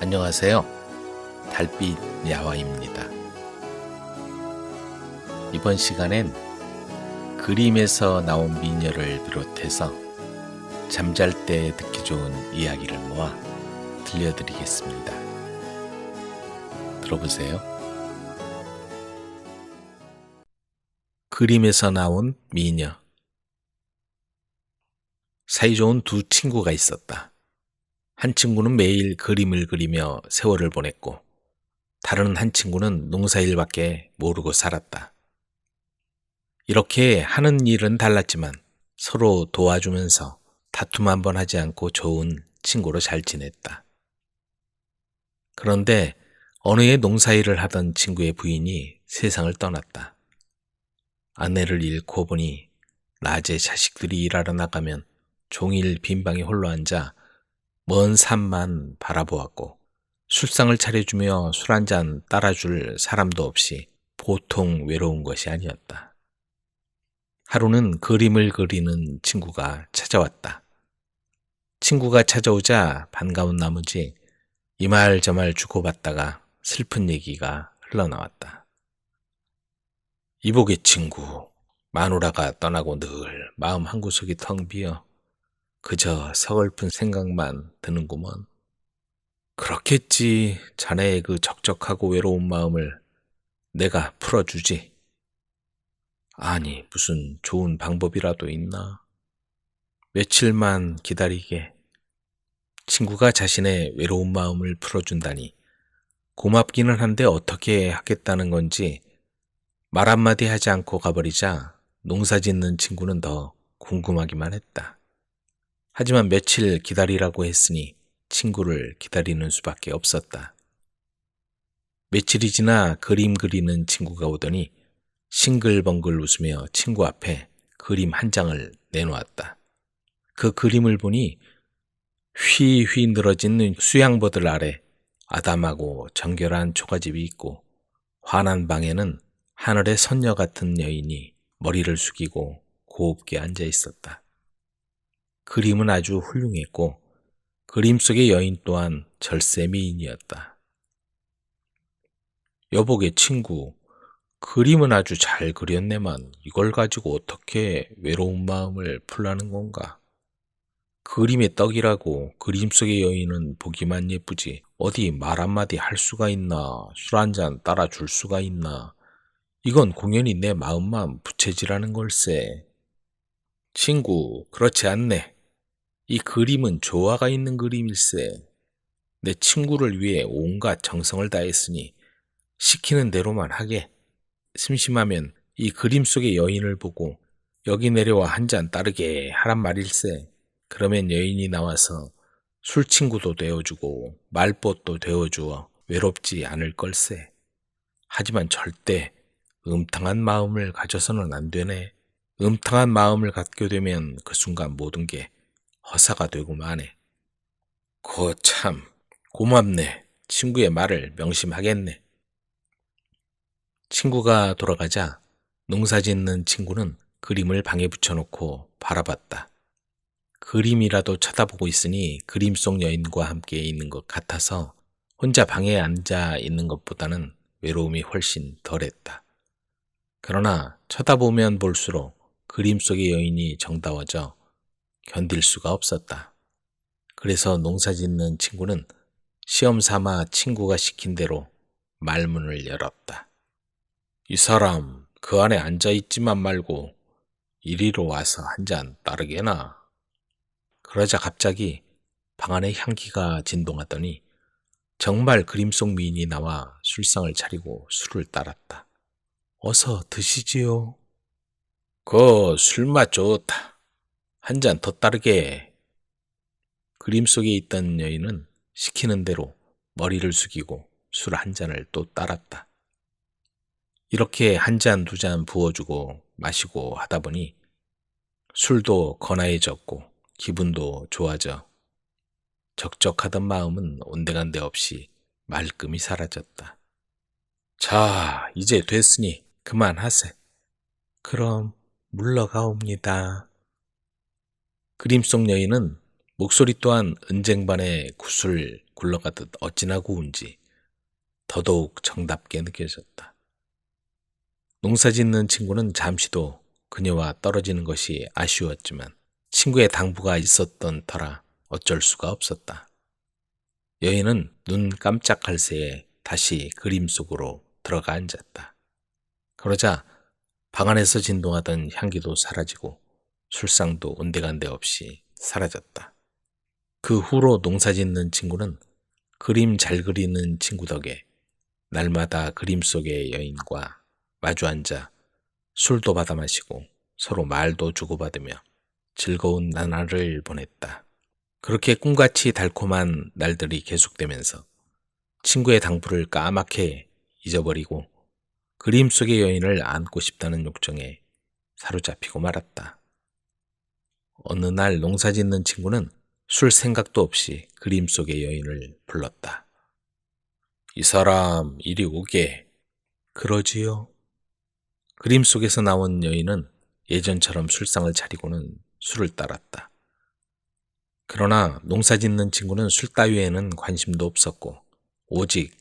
안녕하세요. 달빛 야화입니다. 이번 시간엔 그림에서 나온 미녀를 비롯해서 잠잘 때 듣기 좋은 이야기를 모아 들려드리겠습니다. 들어보세요. 그림에서 나온 미녀. 사이좋은 두 친구가 있었다. 한 친구는 매일 그림을 그리며 세월을 보냈고 다른 한 친구는 농사일밖에 모르고 살았다. 이렇게 하는 일은 달랐지만 서로 도와주면서 다툼 한 번 하지 않고 좋은 친구로 잘 지냈다. 그런데 어느 해 농사일을 하던 친구의 부인이 세상을 떠났다. 아내를 잃고 보니 낮에 자식들이 일하러 나가면 종일 빈방에 홀로 앉아 먼 산만 바라보았고 술상을 차려주며 술 한잔 따라줄 사람도 없이 보통 외로운 것이 아니었다. 하루는 그림을 그리는 친구가 찾아왔다. 친구가 찾아오자 반가운 나머지 이말저말 주고받다가 슬픈 얘기가 흘러나왔다. 이복의 친구, 마누라가 떠나고 늘 마음 한구석이 텅 비어 그저 서글픈 생각만 드는구먼. 그렇겠지. 자네의 그 적적하고 외로운 마음을 내가 풀어주지. 아니, 무슨 좋은 방법이라도 있나? 며칠만 기다리게. 친구가 자신의 외로운 마음을 풀어준다니 고맙기는 한데 어떻게 하겠다는 건지 말 한마디 하지 않고 가버리자 농사짓는 친구는 더 궁금하기만 했다. 하지만 며칠 기다리라고 했으니 친구를 기다리는 수밖에 없었다. 며칠이 지나 그림 그리는 친구가 오더니 싱글벙글 웃으며 친구 앞에 그림 한 장을 내놓았다. 그 그림을 보니 휘휘 늘어진 수양버들 아래 아담하고 정결한 초가집이 있고 환한 방에는 하늘의 선녀 같은 여인이 머리를 숙이고 곱게 앉아 있었다. 그림은 아주 훌륭했고 그림 속의 여인 또한 절세 미인이었다. 여보게 친구, 그림은 아주 잘 그렸네만 이걸 가지고 어떻게 외로운 마음을 풀라는 건가? 그림의 떡이라고 그림 속의 여인은 보기만 예쁘지 어디 말 한마디 할 수가 있나, 술 한잔 따라 줄 수가 있나. 이건 공연히 내 마음만 부채질하는 걸세. 친구, 그렇지 않네. 이 그림은 조화가 있는 그림일세. 내 친구를 위해 온갖 정성을 다했으니 시키는 대로만 하게. 심심하면 이 그림 속의 여인을 보고 여기 내려와 한 잔 따르게 하란 말일세. 그러면 여인이 나와서 술 친구도 되어주고 말벗도 되어주어 외롭지 않을 걸세. 하지만 절대 음탕한 마음을 가져서는 안 되네. 음탕한 마음을 갖게 되면 그 순간 모든 게 허사가 되고 마네. 거참 고맙네. 친구의 말을 명심하겠네. 친구가 돌아가자 농사짓는 친구는 그림을 방에 붙여놓고 바라봤다. 그림이라도 쳐다보고 있으니 그림 속 여인과 함께 있는 것 같아서 혼자 방에 앉아 있는 것보다는 외로움이 훨씬 덜했다. 그러나 쳐다보면 볼수록 그림 속의 여인이 정다워져 견딜 수가 없었다. 그래서 농사짓는 친구는 시험 삼아 친구가 시킨 대로 말문을 열었다. 이 사람 그 안에 앉아있지만 말고 이리로 와서 한 잔 따르게나. 그러자 갑자기 방 안에 향기가 진동하더니 정말 그림 속 미인이 나와 술상을 차리고 술을 따랐다. 어서 드시지요. 그 술맛 좋다. 한 잔 더 따르게. 그림 속에 있던 여인은 시키는 대로 머리를 숙이고 술 한 잔을 또 따랐다. 이렇게 한 잔, 두 잔 부어주고 마시고 하다 보니 술도 거나해졌고 기분도 좋아져 적적하던 마음은 온데간데 없이 말끔히 사라졌다. 자, 이제 됐으니 그만하세. 그럼 물러가옵니다. 그림 속 여인은 목소리 또한 은쟁반의 굴러가듯 어찌나 고운지 더더욱 정답게 느껴졌다. 농사짓는 친구는 잠시도 그녀와 떨어지는 것이 아쉬웠지만 친구의 당부가 있었던 터라 어쩔 수가 없었다. 여인은 눈 깜짝할 새에 다시 그림 속으로 들어가 앉았다. 그러자 방 안에서 진동하던 향기도 사라지고 술상도 온데간데 없이 사라졌다. 그 후로 농사짓는 친구는 그림 잘 그리는 친구 덕에 날마다 그림 속의 여인과 마주 앉아 술도 받아 마시고 서로 말도 주고받으며 즐거운 나날을 보냈다. 그렇게 꿈같이 달콤한 날들이 계속되면서 친구의 당부를 까맣게 잊어버리고 그림 속의 여인을 안고 싶다는 욕정에 사로잡히고 말았다. 어느 날 농사짓는 친구는 술 생각도 없이 그림 속의 여인을 불렀다. 이 사람 이리 오게. 그러지요. 그림 속에서 나온 여인은 예전처럼 술상을 차리고는 술을 따랐다. 그러나 농사짓는 친구는 술 따위에는 관심도 없었고 오직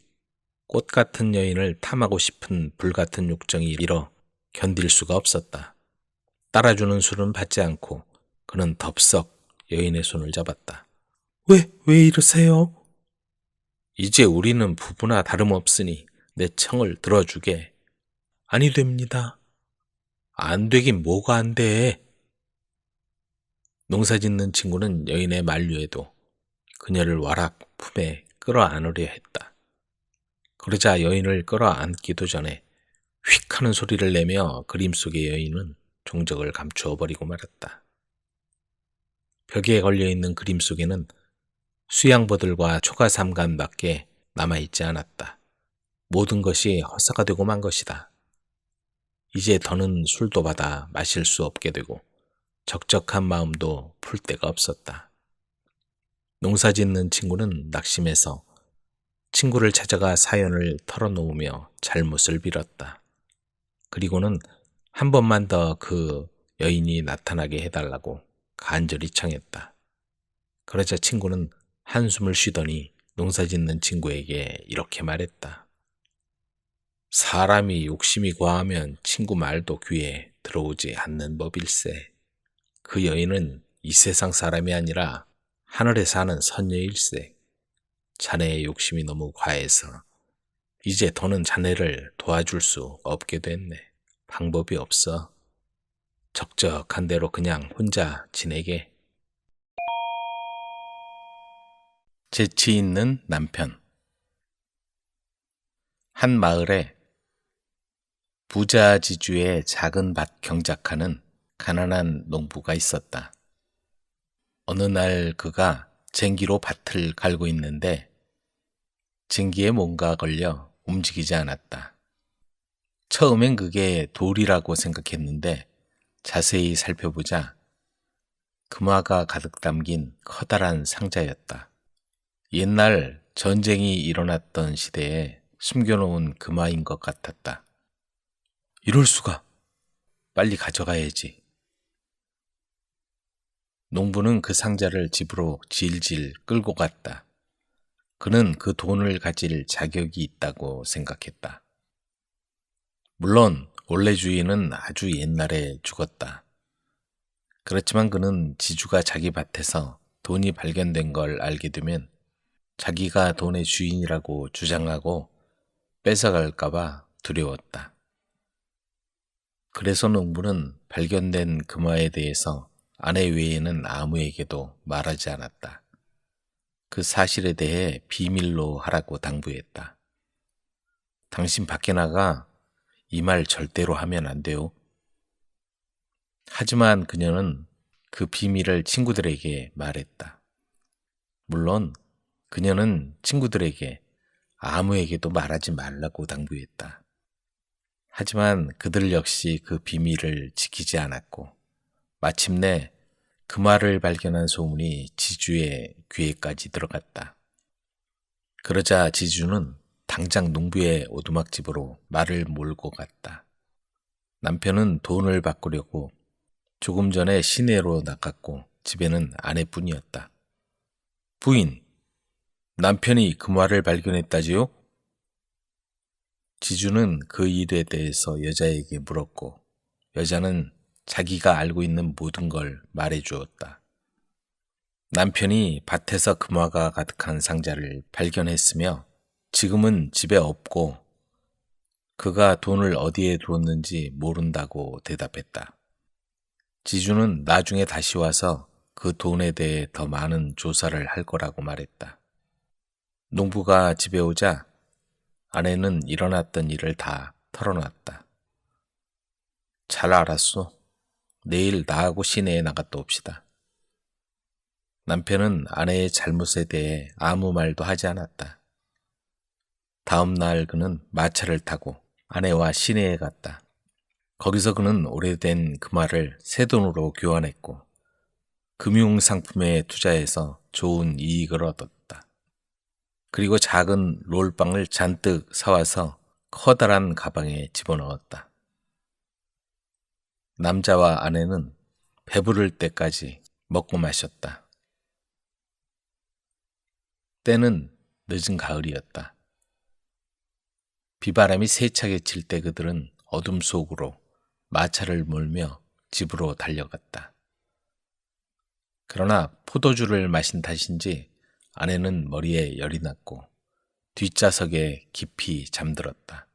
꽃 같은 여인을 탐하고 싶은 불같은 욕정이 밀어 견딜 수가 없었다. 따라주는 술은 받지 않고 그는 덥석 여인의 손을 잡았다. 왜 이러세요? 이제 우리는 부부나 다름없으니 내 청을 들어주게. 아니 됩니다. 안 되긴 뭐가 안 돼. 농사짓는 친구는 여인의 만류에도 그녀를 와락 품에 끌어안으려 했다. 그러자 여인을 끌어안기도 전에 휙 하는 소리를 내며 그림 속의 여인은 종적을 감추어 버리고 말았다. 벽에 걸려있는 그림 속에는 수양버들과 초가삼간밖에 남아있지 않았다. 모든 것이 헛사가 되고 만 것이다. 이제 더는 술도 받아 마실 수 없게 되고 적적한 마음도 풀 데가 없었다. 농사짓는 친구는 낙심해서 친구를 찾아가 사연을 털어놓으며 잘못을 빌었다. 그리고는 한 번만 더 그 여인이 나타나게 해달라고 간절히 청했다. 그러자 친구는 한숨을 쉬더니 농사짓는 친구에게 이렇게 말했다. 사람이 욕심이 과하면 친구 말도 귀에 들어오지 않는 법일세. 그 여인은 이 세상 사람이 아니라 하늘에 사는 선녀일세. 자네의 욕심이 너무 과해서 이제 더는 자네를 도와줄 수 없게 됐네. 방법이 없어. 적적한 대로 그냥 혼자 지내게. 재치 있는 남편. 한 마을에 부자지주의 작은 밭 경작하는 가난한 농부가 있었다. 어느 날 그가 쟁기로 밭을 갈고 있는데 쟁기에 뭔가 걸려 움직이지 않았다. 처음엔 그게 돌이라고 생각했는데 자세히 살펴보자 금화가 가득 담긴 커다란 상자였다. 옛날 전쟁이 일어났던 시대에 숨겨놓은 금화인 것 같았다. 이럴 수가! 빨리 가져가야지. 농부는 그 상자를 집으로 질질 끌고 갔다. 그는 그 돈을 가질 자격이 있다고 생각했다. 물론 원래 주인은 아주 옛날에 죽었다. 그렇지만 그는 지주가 자기 밭에서 돈이 발견된 걸 알게 되면 자기가 돈의 주인이라고 주장하고 뺏어갈까봐 두려웠다. 그래서 농부는 발견된 금화에 대해서 아내 외에는 아무에게도 말하지 않았다. 그 사실에 대해 비밀로 하라고 당부했다. 당신 밖에 나가 이 말 절대로 하면 안 돼요. 하지만 그녀는 그 비밀을 친구들에게 말했다. 물론 그녀는 친구들에게 아무에게도 말하지 말라고 당부했다. 하지만 그들 역시 그 비밀을 지키지 않았고 마침내 금화를 발견한 소문이 지주의 귀에까지 들어갔다. 그러자 지주는 당장 농부의 오두막집으로 말을 몰고 갔다. 남편은 돈을 바꾸려고 조금 전에 시내로 나갔고 집에는 아내뿐이었다. 부인, 남편이 금화를 발견했다지요? 지주는 그 일에 대해서 여자에게 물었고 여자는 자기가 알고 있는 모든 걸 말해 주었다. 남편이 밭에서 금화가 가득한 상자를 발견했으며 지금은 집에 없고 그가 돈을 어디에 두었는지 모른다고 대답했다. 지주는 나중에 다시 와서 그 돈에 대해 더 많은 조사를 할 거라고 말했다. 농부가 집에 오자 아내는 일어났던 일을 다 털어놨다. 잘 알았소. 내일 나하고 시내에 나갔다 옵시다. 남편은 아내의 잘못에 대해 아무 말도 하지 않았다. 다음 날 그는 마차를 타고 아내와 시내에 갔다. 거기서 그는 오래된 금화를 새 돈으로 교환했고 금융상품에 투자해서 좋은 이익을 얻었다. 그리고 작은 롤빵을 잔뜩 사와서 커다란 가방에 집어넣었다. 남자와 아내는 배부를 때까지 먹고 마셨다. 때는 늦은 가을이었다. 비바람이 세차게 칠 때 그들은 어둠 속으로 마차를 몰며 집으로 달려갔다. 그러나 포도주를 마신 탓인지 아내는 머리에 열이 났고 뒷좌석에 깊이 잠들었다.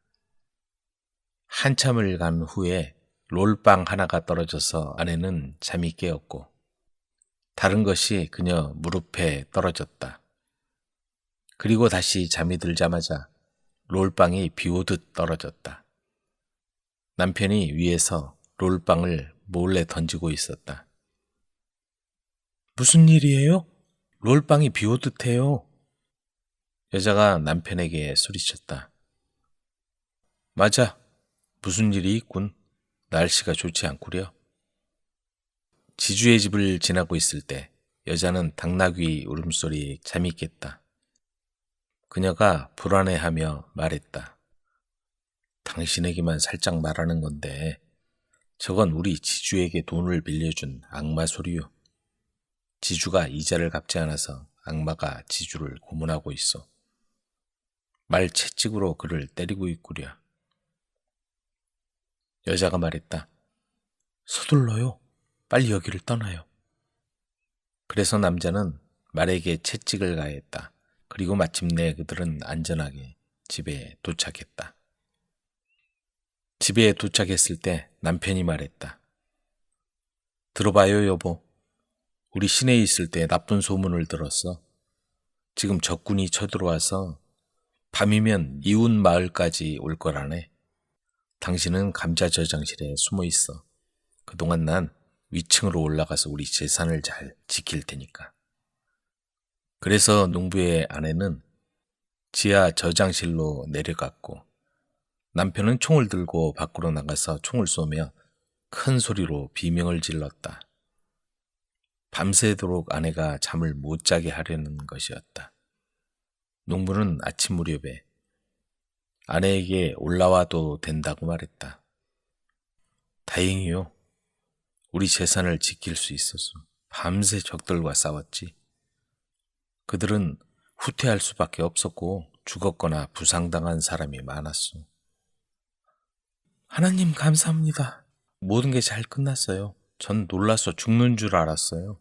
한참을 간 후에 롤빵 하나가 떨어져서 아내는 잠이 깨었고 다른 것이 그녀 무릎에 떨어졌다. 그리고 다시 잠이 들자마자 롤빵이 비오듯 떨어졌다. 남편이 위에서 롤빵을 몰래 던지고 있었다. 무슨 일이에요? 롤빵이 비오듯 해요. 여자가 남편에게 소리쳤다. 맞아. 무슨 일이 있군. 날씨가 좋지 않구려. 지주의 집을 지나고 있을 때 여자는 당나귀 울음소리에 잠이 깼다. 그녀가 불안해하며 말했다. 당신에게만 살짝 말하는 건데 저건 우리 지주에게 돈을 빌려준 악마 소리요. 지주가 이자를 갚지 않아서 악마가 지주를 고문하고 있어. 말 채찍으로 그를 때리고 있구려. 여자가 말했다. 서둘러요. 빨리 여기를 떠나요. 그래서 남자는 말에게 채찍을 가했다. 그리고 마침내 그들은 안전하게 집에 도착했다. 집에 도착했을 때 남편이 말했다. 들어봐요, 여보. 우리 시내에 있을 때 나쁜 소문을 들었어. 지금 적군이 쳐들어와서 밤이면 이웃 마을까지 올 거라네. 당신은 감자 저장실에 숨어 있어. 그동안 난 위층으로 올라가서 우리 재산을 잘 지킬 테니까. 그래서 농부의 아내는 지하 저장실로 내려갔고 남편은 총을 들고 밖으로 나가서 총을 쏘며 큰 소리로 비명을 질렀다. 밤새도록 아내가 잠을 못 자게 하려는 것이었다. 농부는 아침 무렵에 아내에게 올라와도 된다고 말했다. 다행이요. 우리 재산을 지킬 수 있어서 밤새 적들과 싸웠지. 그들은 후퇴할 수밖에 없었고 죽었거나 부상당한 사람이 많았어. 하나님 감사합니다. 모든 게 잘 끝났어요. 전 놀라서 죽는 줄 알았어요.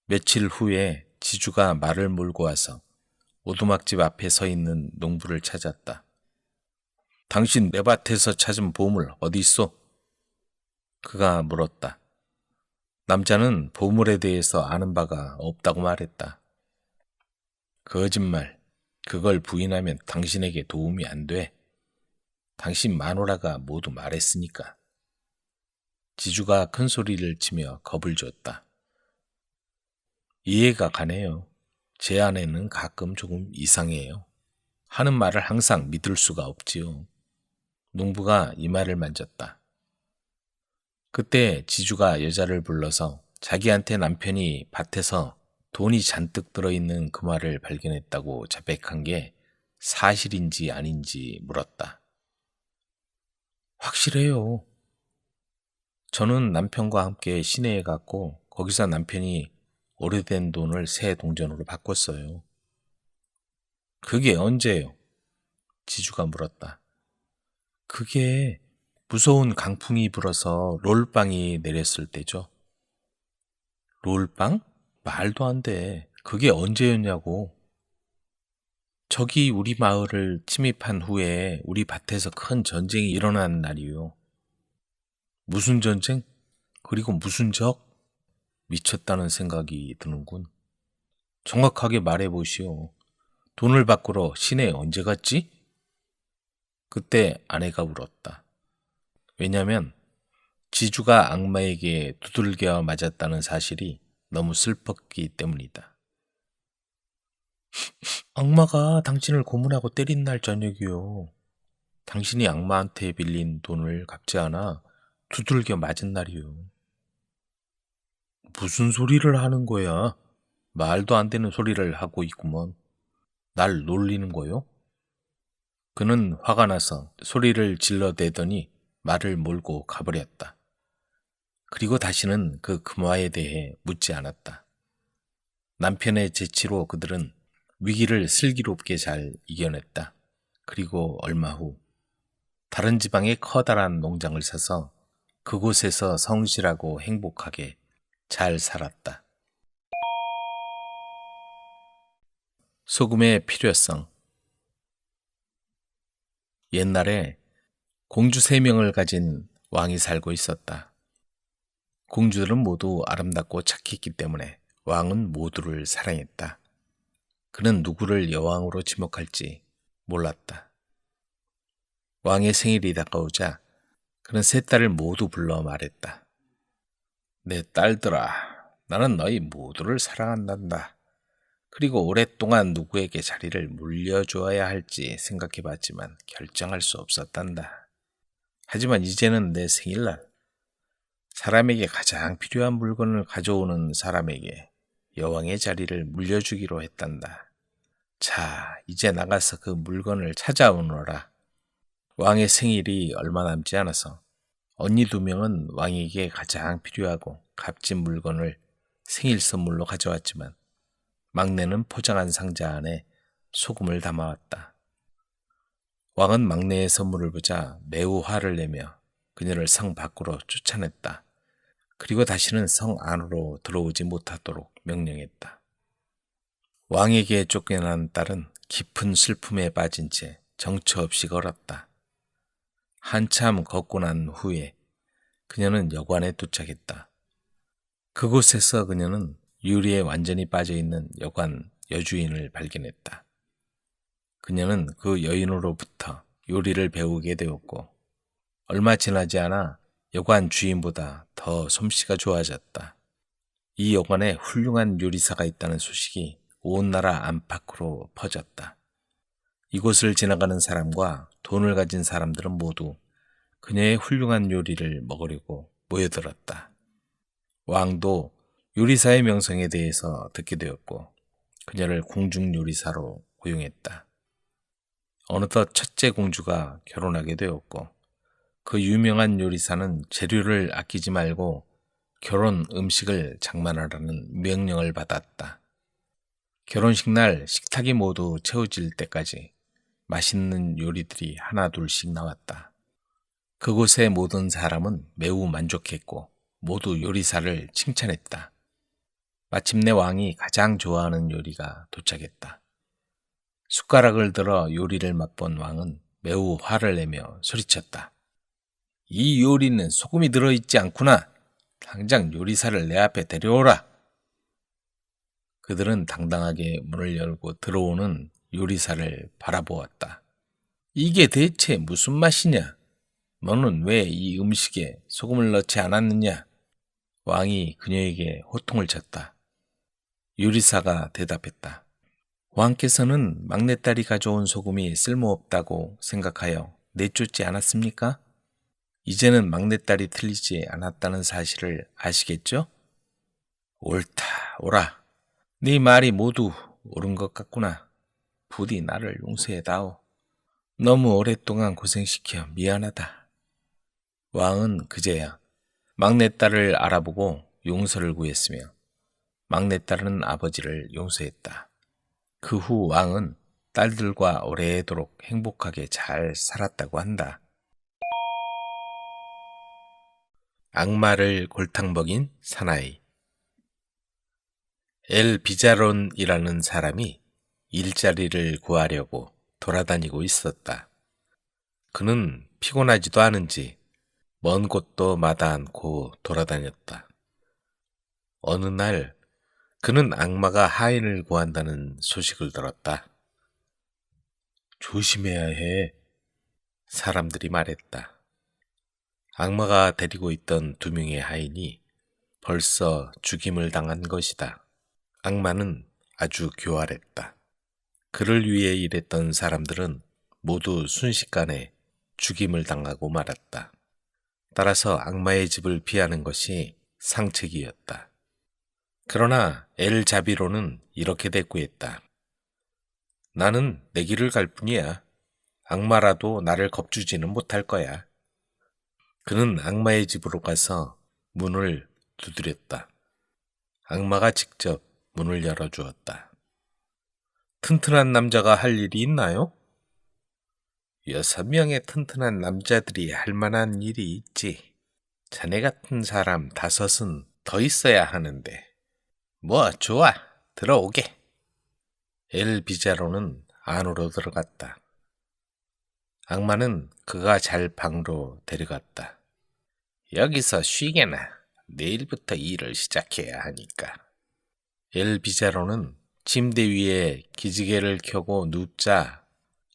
며칠 후에 지주가 말을 몰고 와서 오두막집 앞에 서 있는 농부를 찾았다. 당신 내 밭에서 찾은 보물 어디 있어? 그가 물었다. 남자는 보물에 대해서 아는 바가 없다고 말했다. 거짓말. 그걸 부인하면 당신에게 도움이 안 돼. 당신 마누라가 모두 말했으니까. 지주가 큰 소리를 치며 겁을 줬다. 이해가 가네요. 제 아내는 가끔 조금 이상해요. 하는 말을 항상 믿을 수가 없지요. 농부가 이마를 만졌다. 그때 지주가 여자를 불러서 자기한테 남편이 밭에서 돈이 잔뜩 들어있는 금화를 발견했다고 자백한 게 사실인지 아닌지 물었다. 확실해요. 저는 남편과 함께 시내에 갔고 거기서 남편이 오래된 돈을 새 동전으로 바꿨어요. 그게 언제요? 지주가 물었다. 그게 무서운 강풍이 불어서 롤빵이 내렸을 때죠. 롤빵? 말도 안 돼. 그게 언제였냐고. 적이 우리 마을을 침입한 후에 우리 밭에서 큰 전쟁이 일어난 날이요. 무슨 전쟁? 그리고 무슨 적? 미쳤다는 생각이 드는군. 정확하게 말해보시오. 돈을 바꾸러 시내에 언제 갔지? 그때 아내가 울었다. 왜냐면 지주가 악마에게 두들겨 맞았다는 사실이 너무 슬펐기 때문이다. 악마가 당신을 고문하고 때린 날 저녁이요. 당신이 악마한테 빌린 돈을 갚지 않아 두들겨 맞은 날이요. 무슨 소리를 하는 거야? 말도 안 되는 소리를 하고 있구먼. 날 놀리는 거요? 그는 화가 나서 소리를 질러대더니 말을 몰고 가버렸다. 그리고 다시는 그 금화에 대해 묻지 않았다. 남편의 재치로 그들은 위기를 슬기롭게 잘 이겨냈다. 그리고 얼마 후 다른 지방에 커다란 농장을 사서 그곳에서 성실하고 행복하게 잘 살았다. 소금의 필요성. 옛날에 공주 3명을 가진 왕이 살고 있었다. 공주들은 모두 아름답고 착했기 때문에 왕은 모두를 사랑했다. 그는 누구를 여왕으로 지목할지 몰랐다. 왕의 생일이 다가오자 그는 3딸을 모두 불러 말했다. 내 딸들아, 나는 너희 모두를 사랑한단다. 그리고 오랫동안 누구에게 자리를 물려주어야 할지 생각해봤지만 결정할 수 없었단다. 하지만 이제는 내 생일날, 사람에게 가장 필요한 물건을 가져오는 사람에게 여왕의 자리를 물려주기로 했단다. 자, 이제 나가서 그 물건을 찾아오너라. 왕의 생일이 얼마 남지 않아서 언니 2명은 왕에게 가장 필요하고 값진 물건을 생일 선물로 가져왔지만 막내는 포장한 상자 안에 소금을 담아왔다. 왕은 막내의 선물을 보자 매우 화를 내며 그녀를 성 밖으로 쫓아냈다. 그리고 다시는 성 안으로 들어오지 못하도록 명령했다. 왕에게 쫓겨난 딸은 깊은 슬픔에 빠진 채 정처 없이 걸었다. 한참 걷고 난 후에 그녀는 여관에 도착했다. 그곳에서 그녀는 유리에 완전히 빠져있는 여관 여주인을 발견했다. 그녀는 그 여인으로부터 요리를 배우게 되었고 얼마 지나지 않아 여관 주인보다 더 솜씨가 좋아졌다. 이 여관에 훌륭한 요리사가 있다는 소식이 온 나라 안팎으로 퍼졌다. 이곳을 지나가는 사람과 돈을 가진 사람들은 모두 그녀의 훌륭한 요리를 먹으려고 모여들었다. 왕도 요리사의 명성에 대해서 듣게 되었고 그녀를 궁중요리사로 고용했다. 어느덧 첫째 공주가 결혼하게 되었고 그 유명한 요리사는 재료를 아끼지 말고 결혼 음식을 장만하라는 명령을 받았다. 결혼식 날 식탁이 모두 채워질 때까지 맛있는 요리들이 하나둘씩 나왔다. 그곳의 모든 사람은 매우 만족했고 모두 요리사를 칭찬했다. 마침내 왕이 가장 좋아하는 요리가 도착했다. 숟가락을 들어 요리를 맛본 왕은 매우 화를 내며 소리쳤다. 이 요리는 소금이 들어있지 않구나. 당장 요리사를 내 앞에 데려오라. 그들은 당당하게 문을 열고 들어오는 요리사를 바라보았다. 이게 대체 무슨 맛이냐? 너는 왜 이 음식에 소금을 넣지 않았느냐? 왕이 그녀에게 호통을 쳤다. 요리사가 대답했다. 왕께서는 막내딸이 가져온 소금이 쓸모없다고 생각하여 내쫓지 않았습니까? 이제는 막내딸이 틀리지 않았다는 사실을 아시겠죠? 옳다, 옳아. 네 말이 모두 옳은 것 같구나. 부디 나를 용서해다오. 너무 오랫동안 고생시켜 미안하다. 왕은 그제야 막내딸을 알아보고 용서를 구했으며 막내딸은 아버지를 용서했다. 그 후 왕은 딸들과 오래도록 행복하게 잘 살았다고 한다. 악마를 골탕 먹인 사나이. 엘 비자론이라는 사람이 일자리를 구하려고 돌아다니고 있었다. 그는 피곤하지도 않은지 먼 곳도 마다 않고 돌아다녔다. 어느 날 그는 악마가 하인을 구한다는 소식을 들었다. 조심해야 해. 사람들이 말했다. 악마가 데리고 있던 2명의 하인이 벌써 죽임을 당한 것이다. 악마는 아주 교활했다. 그를 위해 일했던 사람들은 모두 순식간에 죽임을 당하고 말았다. 따라서 악마의 집을 피하는 것이 상책이었다. 그러나 엘 자비로는 이렇게 대꾸했다. 나는 내 길을 갈 뿐이야. 악마라도 나를 겁주지는 못할 거야. 그는 악마의 집으로 가서 문을 두드렸다. 악마가 직접 문을 열어주었다. 튼튼한 남자가 할 일이 있나요? 6명의 튼튼한 남자들이 할 만한 일이 있지. 자네 같은 사람 5은 더 있어야 하는데. 뭐 좋아, 들어오게. 엘 비자로는 안으로 들어갔다. 악마는 그가 잘 방으로 데려갔다. 여기서 쉬게나. 내일부터 일을 시작해야 하니까. 엘 비자로는 침대 위에 기지개를 켜고 눕자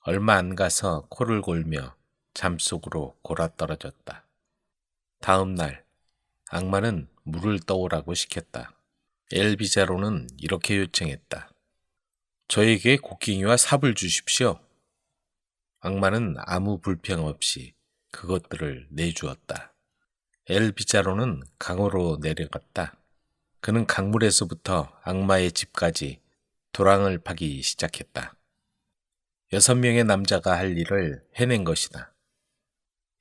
얼마 안 가서 코를 골며 잠속으로 골아떨어졌다. 다음 날 악마는 물을 떠오라고 시켰다. 엘 비자로는 이렇게 요청했다. 저에게 곡괭이와 삽을 주십시오. 악마는 아무 불평 없이 그것들을 내주었다. 엘 비자로는 강으로 내려갔다. 그는 강물에서부터 악마의 집까지 도랑을 파기 시작했다. 6명의 남자가 할 일을 해낸 것이다.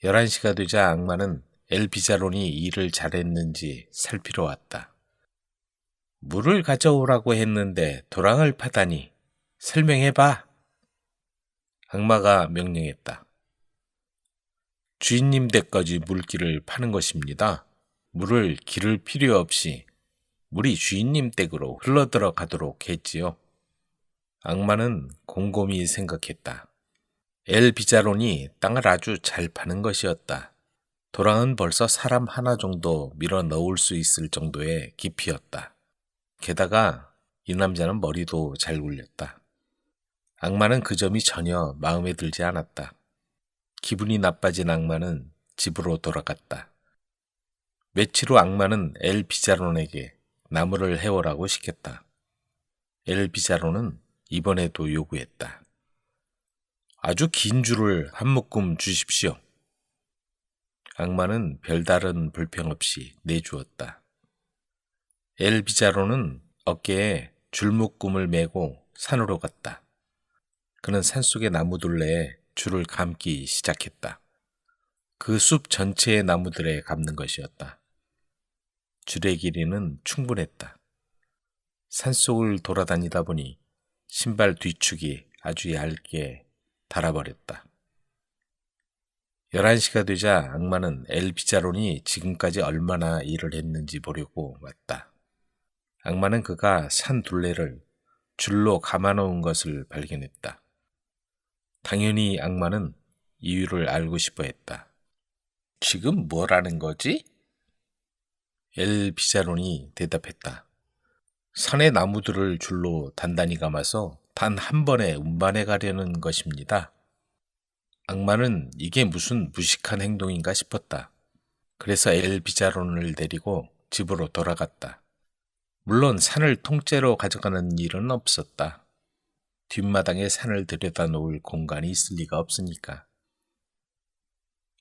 11시가 되자 악마는 엘 비자론이 일을 잘했는지 살피러 왔다. 물을 가져오라고 했는데 도랑을 파다니 설명해봐. 악마가 명령했다. 주인님 댁까지 물길을 파는 것입니다. 물을 기를 필요 없이 물이 주인님 댁으로 흘러들어가도록 했지요. 악마는 곰곰이 생각했다. 엘 비자론이 땅을 아주 잘 파는 것이었다. 도랑은 벌써 사람 하나 정도 밀어 넣을 수 있을 정도의 깊이였다. 게다가 이 남자는 머리도 잘 굴렸다. 악마는 그 점이 전혀 마음에 들지 않았다. 기분이 나빠진 악마는 집으로 돌아갔다. 며칠 후 악마는 엘 비자론에게 나무를 해오라고 시켰다. 엘 비자론은 이번에도 요구했다. 아주 긴 줄을 한 묶음 주십시오. 악마는 별다른 불평 없이 내주었다. 엘 비자로는 어깨에 줄묶음을 메고 산으로 갔다. 그는 산속의 나무둘레에 줄을 감기 시작했다. 그 숲 전체의 나무들에 감는 것이었다. 줄의 길이는 충분했다. 산속을 돌아다니다 보니 신발 뒤축이 아주 얇게 닳아버렸다. 11시가 되자 악마는 엘 비자론이 지금까지 얼마나 일을 했는지 보려고 왔다. 악마는 그가 산 둘레를 줄로 감아놓은 것을 발견했다. 당연히 악마는 이유를 알고 싶어 했다. 지금 뭐라는 거지? 엘 비자론이 대답했다. 산의 나무들을 줄로 단단히 감아서 단 한 번에 운반해 가려는 것입니다. 악마는 이게 무슨 무식한 행동인가 싶었다. 그래서 엘 비자론을 데리고 집으로 돌아갔다. 물론 산을 통째로 가져가는 일은 없었다. 뒷마당에 산을 들여다 놓을 공간이 있을 리가 없으니까.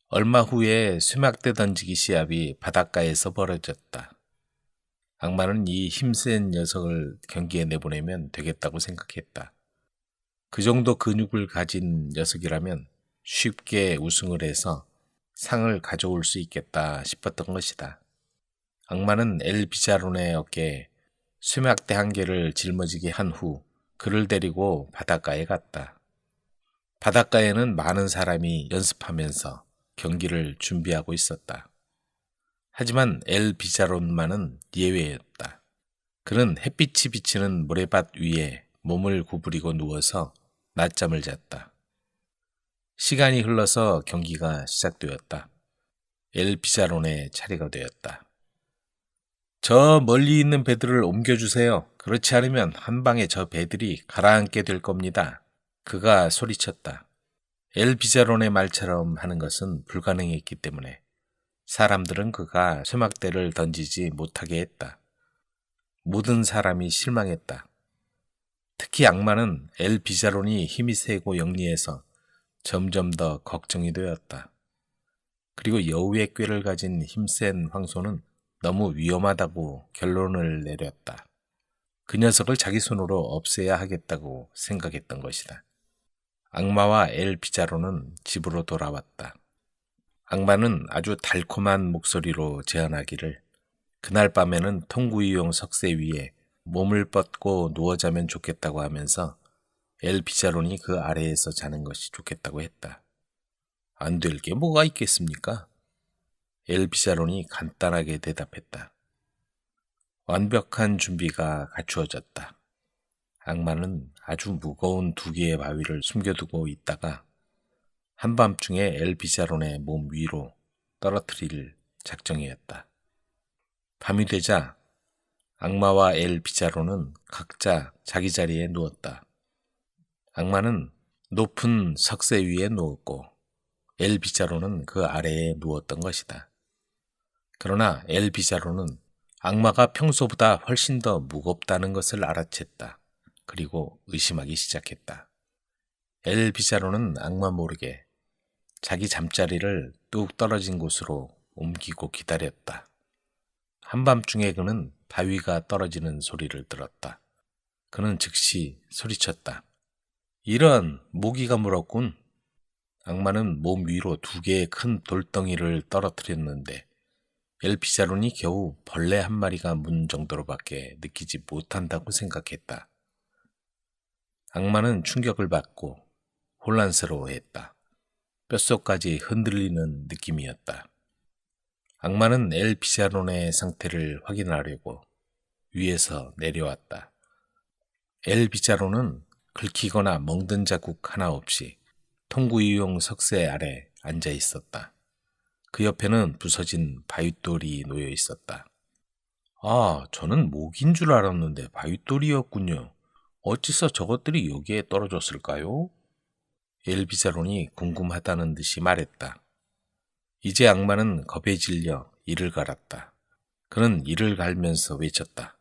얼마 후에 수막대 던지기 시합이 바닷가에서 벌어졌다. 악마는 이 힘센 녀석을 경기에 내보내면 되겠다고 생각했다. 그 정도 근육을 가진 녀석이라면 쉽게 우승을 해서 상을 가져올 수 있겠다 싶었던 것이다. 악마는 엘 비자론의 어깨에 수막대 한 개를 짊어지게 한 후 그를 데리고 바닷가에 갔다. 바닷가에는 많은 사람이 연습하면서 경기를 준비하고 있었다. 하지만 엘 비자론만은 예외였다. 그는 햇빛이 비치는 모래밭 위에 몸을 구부리고 누워서 낮잠을 잤다. 시간이 흘러서 경기가 시작되었다. 엘 비자론의 차례가 되었다. 저 멀리 있는 배들을 옮겨주세요. 그렇지 않으면 한 방에 저 배들이 가라앉게 될 겁니다. 그가 소리쳤다. 엘 비자론의 말처럼 하는 것은 불가능했기 때문에 사람들은 그가 쇠막대를 던지지 못하게 했다. 모든 사람이 실망했다. 특히 악마는 엘 비자론이 힘이 세고 영리해서 점점 더 걱정이 되었다. 그리고 여우의 꾀를 가진 힘센 황소는 너무 위험하다고 결론을 내렸다. 그 녀석을 자기 손으로 없애야 하겠다고 생각했던 것이다. 악마와 엘 비자론은 집으로 돌아왔다. 악마는 아주 달콤한 목소리로 제안하기를 그날 밤에는 통구이용 석쇠 위에 몸을 뻗고 누워 자면 좋겠다고 하면서 엘 비자론이 그 아래에서 자는 것이 좋겠다고 했다. 안 될 게 뭐가 있겠습니까? 엘 비자론이 간단하게 대답했다. 완벽한 준비가 갖추어졌다. 악마는 아주 무거운 2개의 바위를 숨겨두고 있다가 한밤중에 엘 비자론의 몸 위로 떨어뜨릴 작정이었다. 밤이 되자 악마와 엘 비자론은 각자 자기 자리에 누웠다. 악마는 높은 석쇠 위에 누웠고 엘 비자론은 그 아래에 누웠던 것이다. 그러나 엘 비자론은 악마가 평소보다 훨씬 더 무겁다는 것을 알아챘다. 그리고 의심하기 시작했다. 엘 비자론은 악마 모르게 자기 잠자리를 뚝 떨어진 곳으로 옮기고 기다렸다. 한밤중에 그는 바위가 떨어지는 소리를 들었다. 그는 즉시 소리쳤다. 이런, 모기가 물었군. 악마는 몸 위로 2개의 큰 돌덩이를 떨어뜨렸는데 엘 비자론이 겨우 벌레 한 마리가 문 정도로밖에 느끼지 못한다고 생각했다. 악마는 충격을 받고 혼란스러워했다. 뼛속까지 흔들리는 느낌이었다. 악마는 엘 비자론의 상태를 확인하려고 위에서 내려왔다. 엘 비자론은 긁히거나 멍든 자국 하나 없이 통구이용 석쇠 아래 앉아 있었다. 그 옆에는 부서진 바윗돌이 놓여 있었다. 아, 저는 모기인 줄 알았는데 바윗돌이었군요. 어째서 저것들이 여기에 떨어졌을까요? 엘 비자론이 궁금하다는 듯이 말했다. 이제 악마는 겁에 질려 이를 갈았다. 그는 이를 갈면서 외쳤다.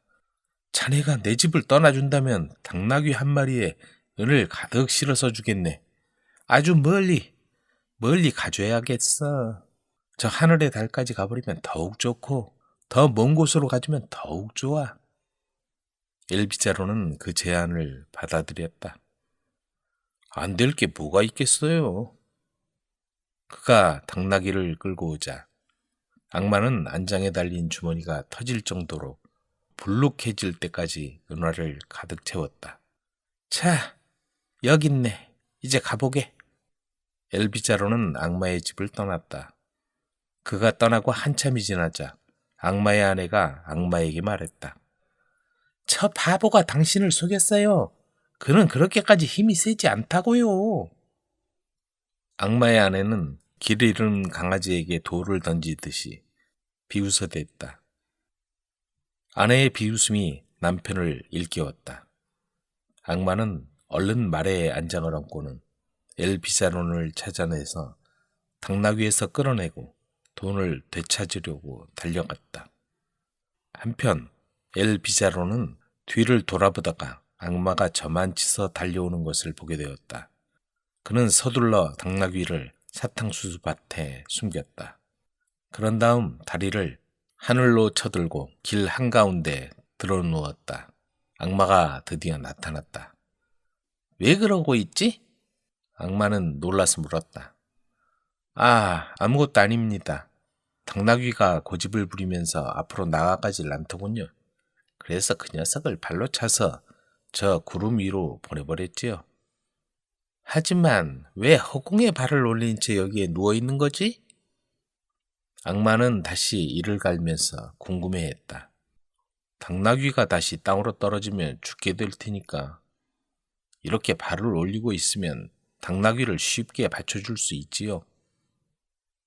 자네가 내 집을 떠나준다면 당나귀 한 마리에 은을 가득 실어서 주겠네. 아주 멀리 가줘야겠어. 저 하늘의 달까지 가버리면 더욱 좋고 더 먼 곳으로 가주면 더욱 좋아. 엘 비자론은 그 제안을 받아들였다. 안 될 게 뭐가 있겠어요. 그가 당나귀를 끌고 오자 악마는 안장에 달린 주머니가 터질 정도로 불룩해질 때까지 은화를 가득 채웠다. 자, 여기 있네. 이제 가보게. 엘 비자론은 악마의 집을 떠났다. 그가 떠나고 한참이 지나자 악마의 아내가 악마에게 말했다. 저 바보가 당신을 속였어요. 그는 그렇게까지 힘이 세지 않다고요. 악마의 아내는 길 잃은 강아지에게 돌을 던지듯이 비웃어댔다. 아내의 비웃음이 남편을 일깨웠다. 악마는 얼른 말에 안장을 얹고는 엘 비자론을 찾아내서 당나귀에서 끌어내고 돈을 되찾으려고 달려갔다. 한편 엘 비자론은 뒤를 돌아보다가 악마가 저만치서 달려오는 것을 보게 되었다. 그는 서둘러 당나귀를 사탕수수 밭에 숨겼다. 그런 다음 다리를 하늘로 쳐들고 길 한가운데 드러누웠다. 악마가 드디어 나타났다. 왜 그러고 있지? 악마는 놀라서 물었다. 아, 아무것도 아닙니다. 당나귀가 고집을 부리면서 앞으로 나아가질 않더군요. 그래서 그 녀석을 발로 차서 저 구름 위로 보내버렸지요. 하지만 왜 허공에 발을 올린 채 여기에 누워있는 거지? 악마는 다시 이를 갈면서 궁금해했다. 당나귀가 다시 땅으로 떨어지면 죽게 될 테니까 이렇게 발을 올리고 있으면 당나귀를 쉽게 받쳐줄 수 있지요.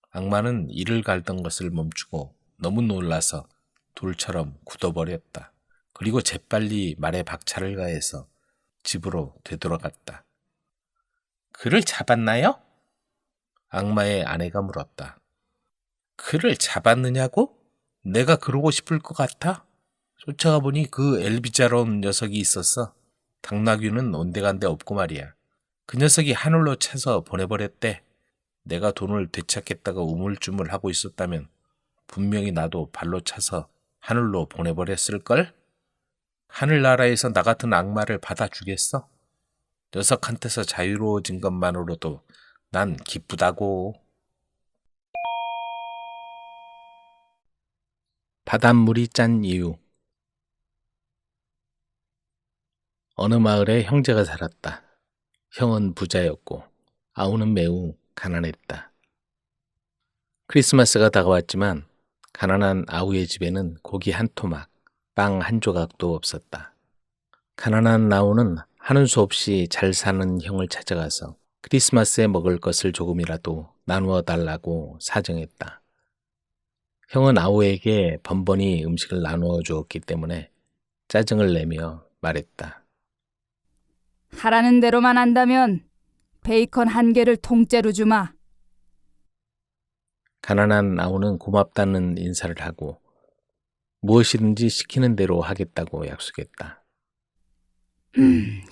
악마는 이를 갈던 것을 멈추고 너무 놀라서 돌처럼 굳어버렸다. 그리고 재빨리 말에 박차를 가해서 집으로 되돌아갔다. 그를 잡았나요? 악마의 아내가 물었다. 그를 잡았느냐고? 내가 그러고 싶을 것 같아? 쫓아가 보니 그 엘비자로운 녀석이 있었어. 당나귀는 온데간데 없고 말이야. 그 녀석이 하늘로 차서 보내버렸대. 내가 돈을 되찾겠다고 우물쭈물하고 있었다면 분명히 나도 발로 차서 하늘로 보내버렸을걸? 하늘나라에서 나 같은 악마를 받아주겠어? 녀석한테서 자유로워진 것만으로도 난 기쁘다고. 바닷물이 짠 이유. 어느 마을에 형제가 살았다. 형은 부자였고 아우는 매우 가난했다. 크리스마스가 다가왔지만 가난한 아우의 집에는 고기 한 토막, 빵 한 조각도 없었다. 가난한 아우는 하는 수 없이 잘 사는 형을 찾아가서 크리스마스에 먹을 것을 조금이라도 나누어 달라고 사정했다. 형은 아우에게 번번이 음식을 나누어 주었기 때문에 짜증을 내며 말했다. 하라는 대로만 한다면 베이컨 1개를 통째로 주마. 가난한 아우는 고맙다는 인사를 하고 무엇이든지 시키는 대로 하겠다고 약속했다.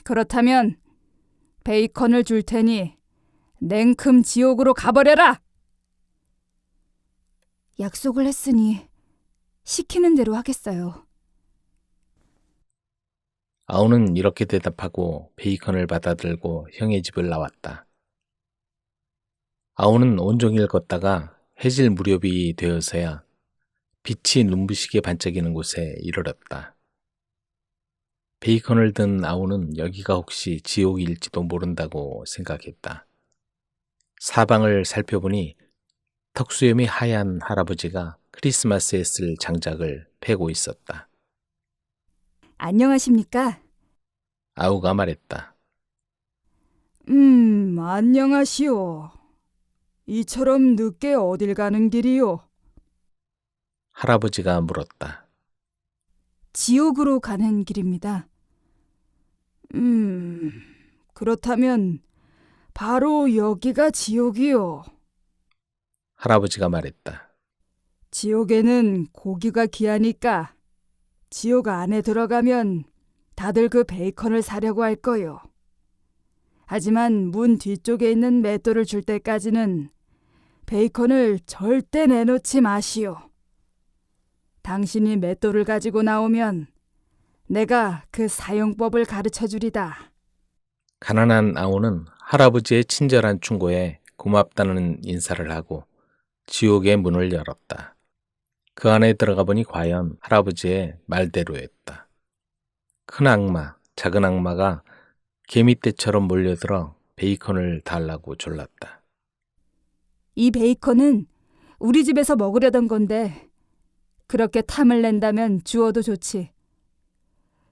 그렇다면 베이컨을 줄 테니 냉큼 지옥으로 가버려라. 약속을 했으니 시키는 대로 하겠어요. 아우는 이렇게 대답하고 베이컨을 받아들고 형의 집을 나왔다. 아우는 온종일 걷다가 해질 무렵이 되어서야 빛이 눈부시게 반짝이는 곳에 이르렀다. 베이컨을 든 아우는 여기가 혹시 지옥일지도 모른다고 생각했다. 사방을 살펴보니 턱수염이 하얀 할아버지가 크리스마스에 쓸 장작을 패고 있었다. 안녕하십니까? 아우가 말했다. 안녕하시오. 이처럼 늦게 어딜 가는 길이요? 할아버지가 물었다. 지옥으로 가는 길입니다. 그렇다면 바로 여기가 지옥이요. 할아버지가 말했다. 지옥에는 고기가 귀하니까 지옥 안에 들어가면 다들 그 베이컨을 사려고 할 거요. 하지만 문 뒤쪽에 있는 맷돌을 줄 때까지는 베이컨을 절대 내놓지 마시오. 당신이 맷돌을 가지고 나오면 내가 그 사용법을 가르쳐 주리다. 가난한 아우는 할아버지의 친절한 충고에 고맙다는 인사를 하고 지옥의 문을 열었다. 그 안에 들어가 보니 과연 할아버지의 말대로였다. 큰 악마, 작은 악마가 개미떼처럼 몰려들어 베이컨을 달라고 졸랐다. 이 베이컨은 우리 집에서 먹으려던 건데 그렇게 탐을 낸다면 주어도 좋지.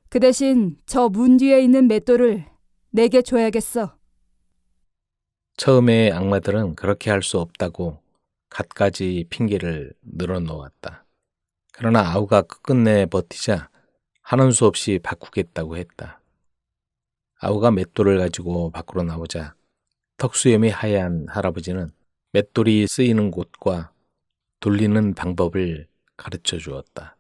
그 대신 저 문 뒤에 있는 맷돌을 내게 줘야겠어. 처음에 악마들은 그렇게 할 수 없다고 갖가지 핑계를 늘어놓았다. 그러나 아우가 끝끝내 버티자 하는 수 없이 바꾸겠다고 했다. 아우가 맷돌을 가지고 밖으로 나오자 턱수염이 하얀 할아버지는 맷돌이 쓰이는 곳과 돌리는 방법을 가르쳐 주었다.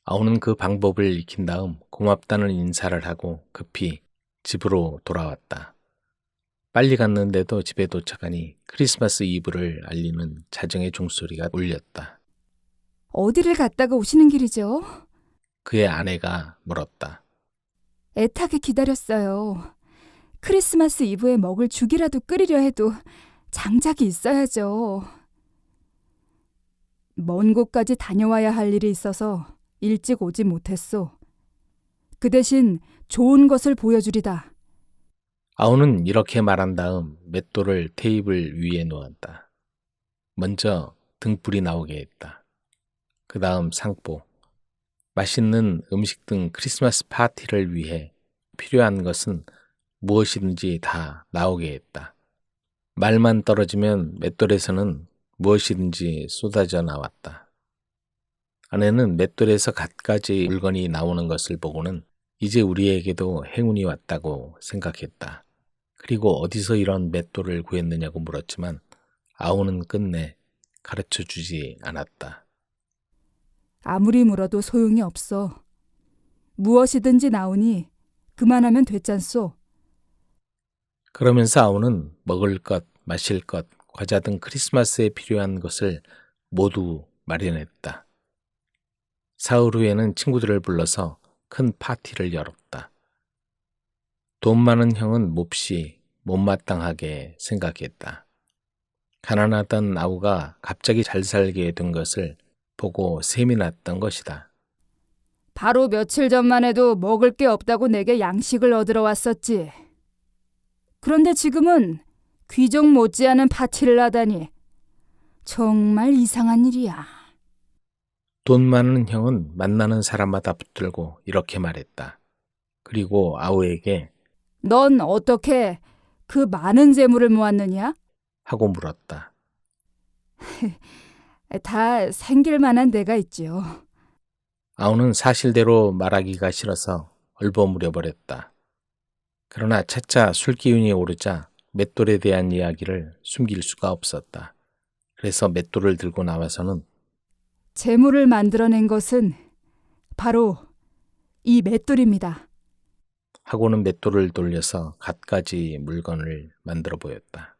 아우는 그 방법을 익힌 다음 고맙다는 인사를 하고 급히 집으로 돌아왔다. 빨리 갔는데도 집에 도착하니 크리스마스 이브를 알리는 자정의 종소리가 울렸다. 어디를 갔다가 오시는 길이죠? 그의 아내가 물었다. 애타게 기다렸어요. 크리스마스 이브에 먹을 죽이라도 끓이려 해도 장작이 있어야죠. 먼 곳까지 다녀와야 할 일이 있어서 일찍 오지 못했소. 그 대신 좋은 것을 보여주리다. 아우는 이렇게 말한 다음 맷돌을 테이블 위에 놓았다. 먼저 등불이 나오게 했다. 그 다음 상보, 맛있는 음식 등 크리스마스 파티를 위해 필요한 것은 무엇이든지 다 나오게 했다. 말만 떨어지면 맷돌에서는 무엇이든지 쏟아져 나왔다. 아내는 맷돌에서 갖가지 물건이 나오는 것을 보고는 이제 우리에게도 행운이 왔다고 생각했다. 그리고 어디서 이런 맷돌을 구했느냐고 물었지만 아우는 끝내 가르쳐 주지 않았다. 아무리 물어도 소용이 없어. 무엇이든지 나오니 그만하면 됐잖소. 그러면서 아우는 먹을 것, 마실 것, 과자 등 크리스마스에 필요한 것을 모두 마련했다. 사흘 후에는 친구들을 불러서 큰 파티를 열었다. 돈 많은 형은 몹시 못마땅하게 생각했다. 가난하던 아우가 갑자기 잘 살게 된 것을 보고 셈이 났던 것이다. 바로 며칠 전만 해도 먹을 게 없다고 내게 양식을 얻으러 왔었지. 그런데 지금은 귀족 못지않은 파티를 하다니 정말 이상한 일이야. 돈 많은 형은 만나는 사람마다 붙들고 이렇게 말했다. 그리고 아우에게 넌 어떻게 그 많은 재물을 모았느냐? 하고 물었다. 다 생길 만한 데가 있지요. 아우는 사실대로 말하기가 싫어서 얼버무려 버렸다. 그러나 차차 술기운이 오르자 맷돌에 대한 이야기를 숨길 수가 없었다. 그래서 맷돌을 들고 나와서는 재물을 만들어낸 것은 바로 이 맷돌입니다. 하고는 맷돌을 돌려서 갖가지 물건을 만들어 보였다.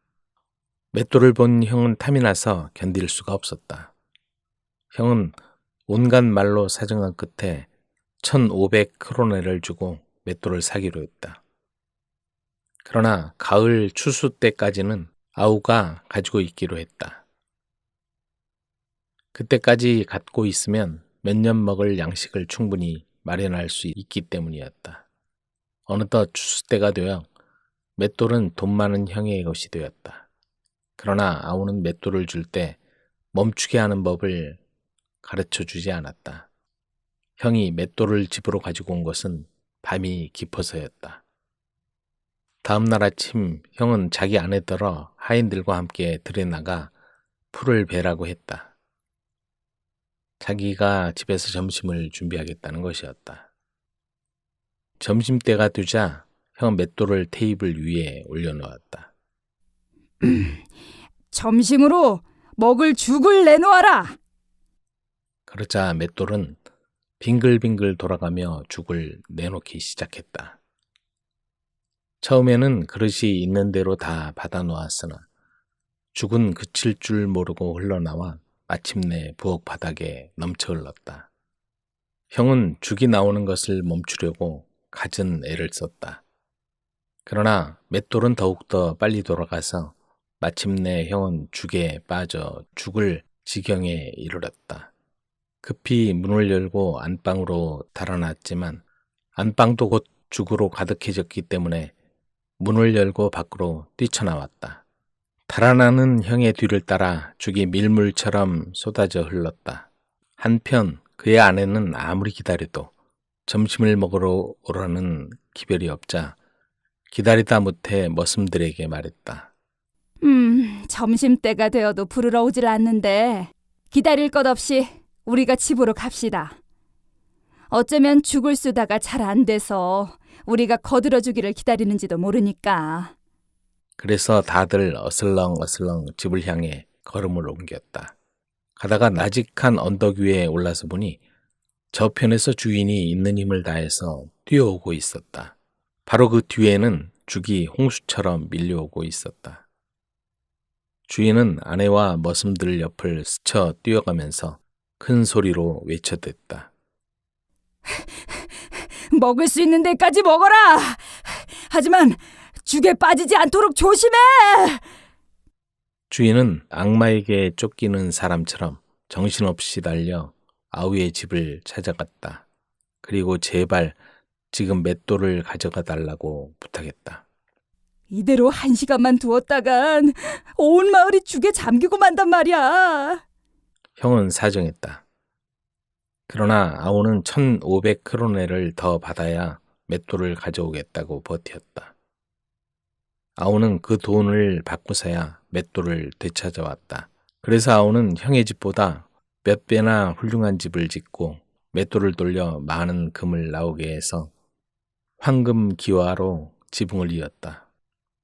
맷돌을 본 형은 탐이 나서 견딜 수가 없었다. 형은 온갖 말로 사정한 끝에 1,500크로네를 주고 맷돌을 사기로 했다. 그러나 가을 추수 때까지는 아우가 가지고 있기로 했다. 그때까지 갖고 있으면 몇 년 먹을 양식을 충분히 마련할 수 있기 때문이었다. 어느덧 추수 때가 되어 맷돌은 돈 많은 형의 것이 되었다. 그러나 아우는 맷돌을 줄 때 멈추게 하는 법을 가르쳐 주지 않았다. 형이 맷돌을 집으로 가지고 온 것은 밤이 깊어서였다. 다음 날 아침 형은 자기 아내더러 하인들과 함께 들에 나가 풀을 베라고 했다. 자기가 집에서 점심을 준비하겠다는 것이었다. 점심때가 되자 형은 맷돌을 테이블 위에 올려놓았다. 점심으로 먹을 죽을 내놓아라. 그러자 맷돌은 빙글빙글 돌아가며 죽을 내놓기 시작했다. 처음에는 그릇이 있는 대로 다 받아 놓았으나 죽은 그칠 줄 모르고 흘러나와 마침내 부엌 바닥에 넘쳐 흘렀다. 형은 죽이 나오는 것을 멈추려고 갖은 애를 썼다. 그러나 맷돌은 더욱더 빨리 돌아가서 마침내 형은 죽에 빠져 죽을 지경에 이르렀다. 급히 문을 열고 안방으로 달아났지만 안방도 곧 죽으로 가득해졌기 때문에 문을 열고 밖으로 뛰쳐나왔다. 달아나는 형의 뒤를 따라 죽이 밀물처럼 쏟아져 흘렀다. 한편 그의 아내는 아무리 기다려도 점심을 먹으러 오라는 기별이 없자 기다리다 못해 머슴들에게 말했다. 점심때가 되어도 부르러 오질 않는데 기다릴 것 없이 우리가 집으로 갑시다. 어쩌면 죽을 쓰다가 잘 안 돼서 우리가 거들어주기를 기다리는지도 모르니까. 그래서 다들 어슬렁어슬렁 집을 향해 걸음을 옮겼다. 가다가 나직한 언덕 위에 올라서 보니 저편에서 주인이 있는 힘을 다해서 뛰어오고 있었다. 바로 그 뒤에는 죽이 홍수처럼 밀려오고 있었다. 주인은 아내와 머슴들 옆을 스쳐 뛰어가면서 큰 소리로 외쳐댔다. 먹을 수 있는 데까지 먹어라. 하지만 죽에 빠지지 않도록 조심해. 주인은 악마에게 쫓기는 사람처럼 정신없이 달려 아우의 집을 찾아갔다. 그리고 제발 지금 맷돌을 가져가 달라고 부탁했다. 이대로 1시간만 두었다간 온 마을이 죽에 잠기고 만단 말이야. 형은 사정했다. 그러나 아우는 1,500크로네를 더 받아야 맷돌을 가져오겠다고 버텼다. 아우는 그 돈을 받고서야 맷돌을 되찾아왔다. 그래서 아우는 형의 집보다 몇 배나 훌륭한 집을 짓고 맷돌을 돌려 많은 금을 나오게 해서 황금 기와로 지붕을 이었다.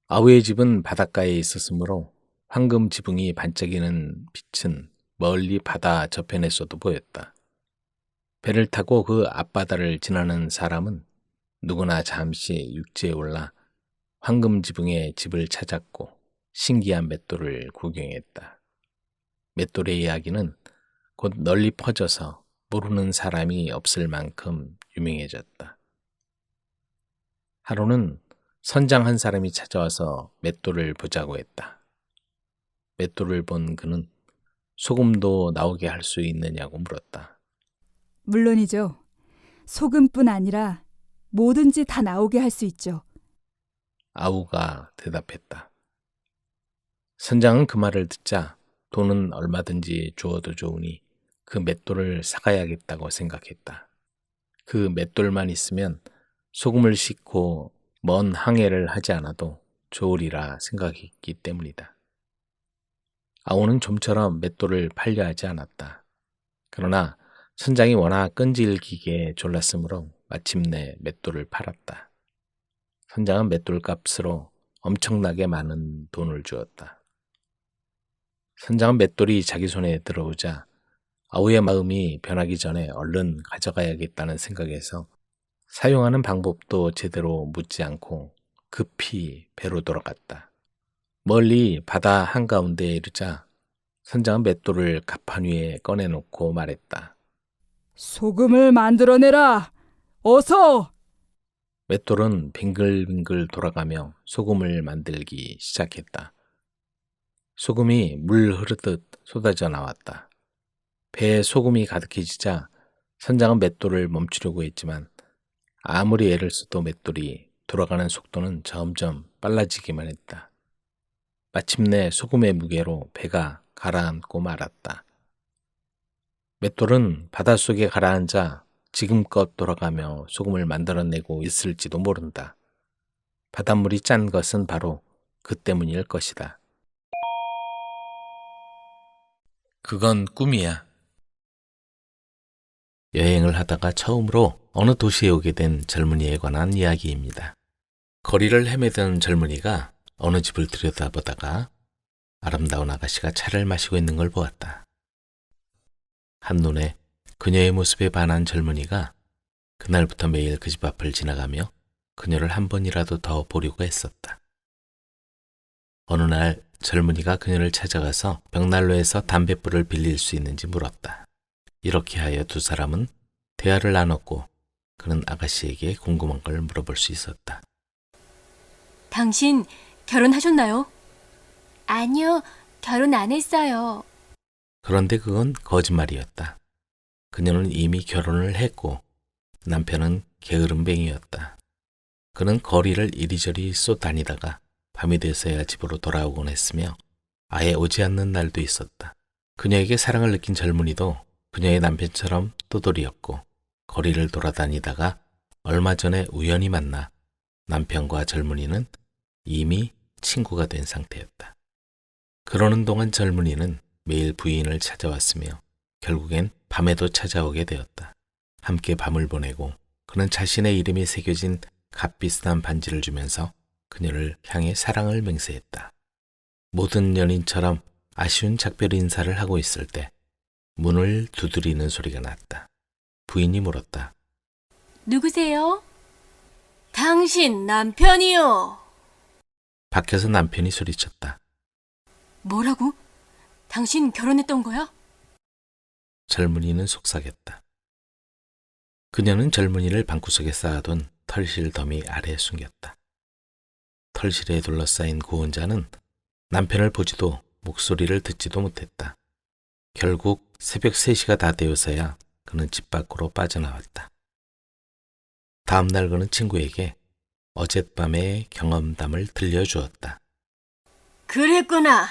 아우의 집은 바닷가에 있었으므로 황금 지붕이 반짝이는 빛은 멀리 바다 저편에서도 보였다. 배를 타고 그 앞바다를 지나는 사람은 누구나 잠시 육지에 올라 황금 지붕의 집을 찾았고 신기한 맷돌을 구경했다. 맷돌의 이야기는 곧 널리 퍼져서 모르는 사람이 없을 만큼 유명해졌다. 하루는 선장 한 사람이 찾아와서 맷돌을 보자고 했다. 맷돌을 본 그는 소금도 나오게 할 수 있느냐고 물었다. 물론이죠. 소금뿐 아니라 뭐든지 다 나오게 할 수 있죠. 아우가 대답했다. 선장은 그 말을 듣자 돈은 얼마든지 주어도 좋으니 그 맷돌을 사가야겠다고 생각했다. 그 맷돌만 있으면 소금을 싣고 먼 항해를 하지 않아도 좋으리라 생각했기 때문이다. 아우는 좀처럼 맷돌을 팔려 하지 않았다. 그러나 선장이 워낙 끈질기게 졸랐으므로 마침내 맷돌을 팔았다. 선장은 맷돌 값으로 엄청나게 많은 돈을 주었다. 선장은 맷돌이 자기 손에 들어오자 아우의 마음이 변하기 전에 얼른 가져가야겠다는 생각에서 사용하는 방법도 제대로 묻지 않고 급히 배로 돌아갔다. 멀리 바다 한가운데에 이르자 선장은 맷돌을 갑판 위에 꺼내놓고 말했다. 소금을 만들어내라. 어서! 맷돌은 빙글빙글 돌아가며 소금을 만들기 시작했다. 소금이 물 흐르듯 쏟아져 나왔다. 배에 소금이 가득해지자 선장은 맷돌을 멈추려고 했지만 아무리 애를 써도 맷돌이 돌아가는 속도는 점점 빨라지기만 했다. 마침내 소금의 무게로 배가 가라앉고 말았다. 맷돌은 바닷속에 가라앉아 지금껏 돌아가며 소금을 만들어내고 있을지도 모른다. 바닷물이 짠 것은 바로 그 때문일 것이다. 그건 꿈이야. 여행을 하다가 처음으로 어느 도시에 오게 된 젊은이에 관한 이야기입니다. 거리를 헤매던 젊은이가 어느 집을 들여다보다가 아름다운 아가씨가 차를 마시고 있는 걸 보았다. 한눈에 그녀의 모습에 반한 젊은이가 그날부터 매일 그 집 앞을 지나가며 그녀를 한 번이라도 더 보려고 했었다. 어느 날 젊은이가 그녀를 찾아가서 벽난로에서 담뱃불을 빌릴 수 있는지 물었다. 이렇게 하여 두 사람은 대화를 나눴고 그는 아가씨에게 궁금한 걸 물어볼 수 있었다. 당신 결혼하셨나요? 아니요, 결혼 안 했어요. 그런데 그건 거짓말이었다. 그녀는 이미 결혼을 했고 남편은 게으름뱅이였다. 그는 거리를 이리저리 쏘다니다가 밤이 돼서야 집으로 돌아오곤 했으며 아예 오지 않는 날도 있었다. 그녀에게 사랑을 느낀 젊은이도 그녀의 남편처럼 또돌이였고 거리를 돌아다니다가 얼마 전에 우연히 만나 남편과 젊은이는 이미 친구가 된 상태였다. 그러는 동안 젊은이는 매일 부인을 찾아왔으며 결국엔 밤에도 찾아오게 되었다. 함께 밤을 보내고 그는 자신의 이름이 새겨진 값비싼 반지를 주면서 그녀를 향해 사랑을 맹세했다. 모든 연인처럼 아쉬운 작별 인사를 하고 있을 때 문을 두드리는 소리가 났다. 부인이 물었다. 누구세요? 당신 남편이요. 밖에서 남편이 소리쳤다. 뭐라고? 당신 결혼했던 거야? 젊은이는 속삭였다. 그녀는 젊은이를 방구석에 쌓아둔 털실 더미 아래에 숨겼다. 털실에 둘러싸인 고혼자는 남편을 보지도 목소리를 듣지도 못했다. 결국 새벽 3시가 다 되어서야 그는 집 밖으로 빠져나왔다. 다음 날 그는 친구에게 어젯밤의 경험담을 들려주었다. 그랬구나.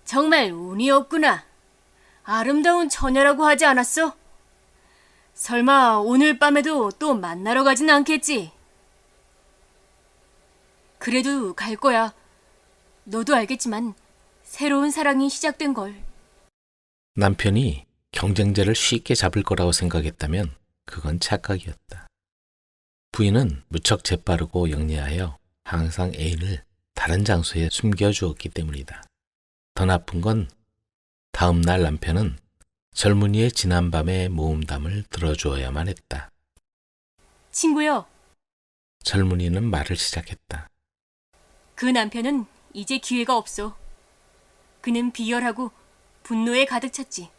정말 운이 없구나. 아름다운 처녀라고 하지 않았어? 설마 오늘 밤에도 또 만나러 가진 않겠지? 그래도 갈 거야. 너도 알겠지만 새로운 사랑이 시작된 걸. 남편이 경쟁자를 쉽게 잡을 거라고 생각했다면 그건 착각이었다. 부인은 무척 재빠르고 영리하여 항상 애인을 다른 장소에 숨겨주었기 때문이다. 더 나쁜 건 다음 날 남편은 젊은이의 지난밤의 모험담을 들어주어야만 했다. 친구여, 젊은이는 말을 시작했다. 그 남편은 이제 기회가 없어. 그는 비열하고 분노에 가득 찼지.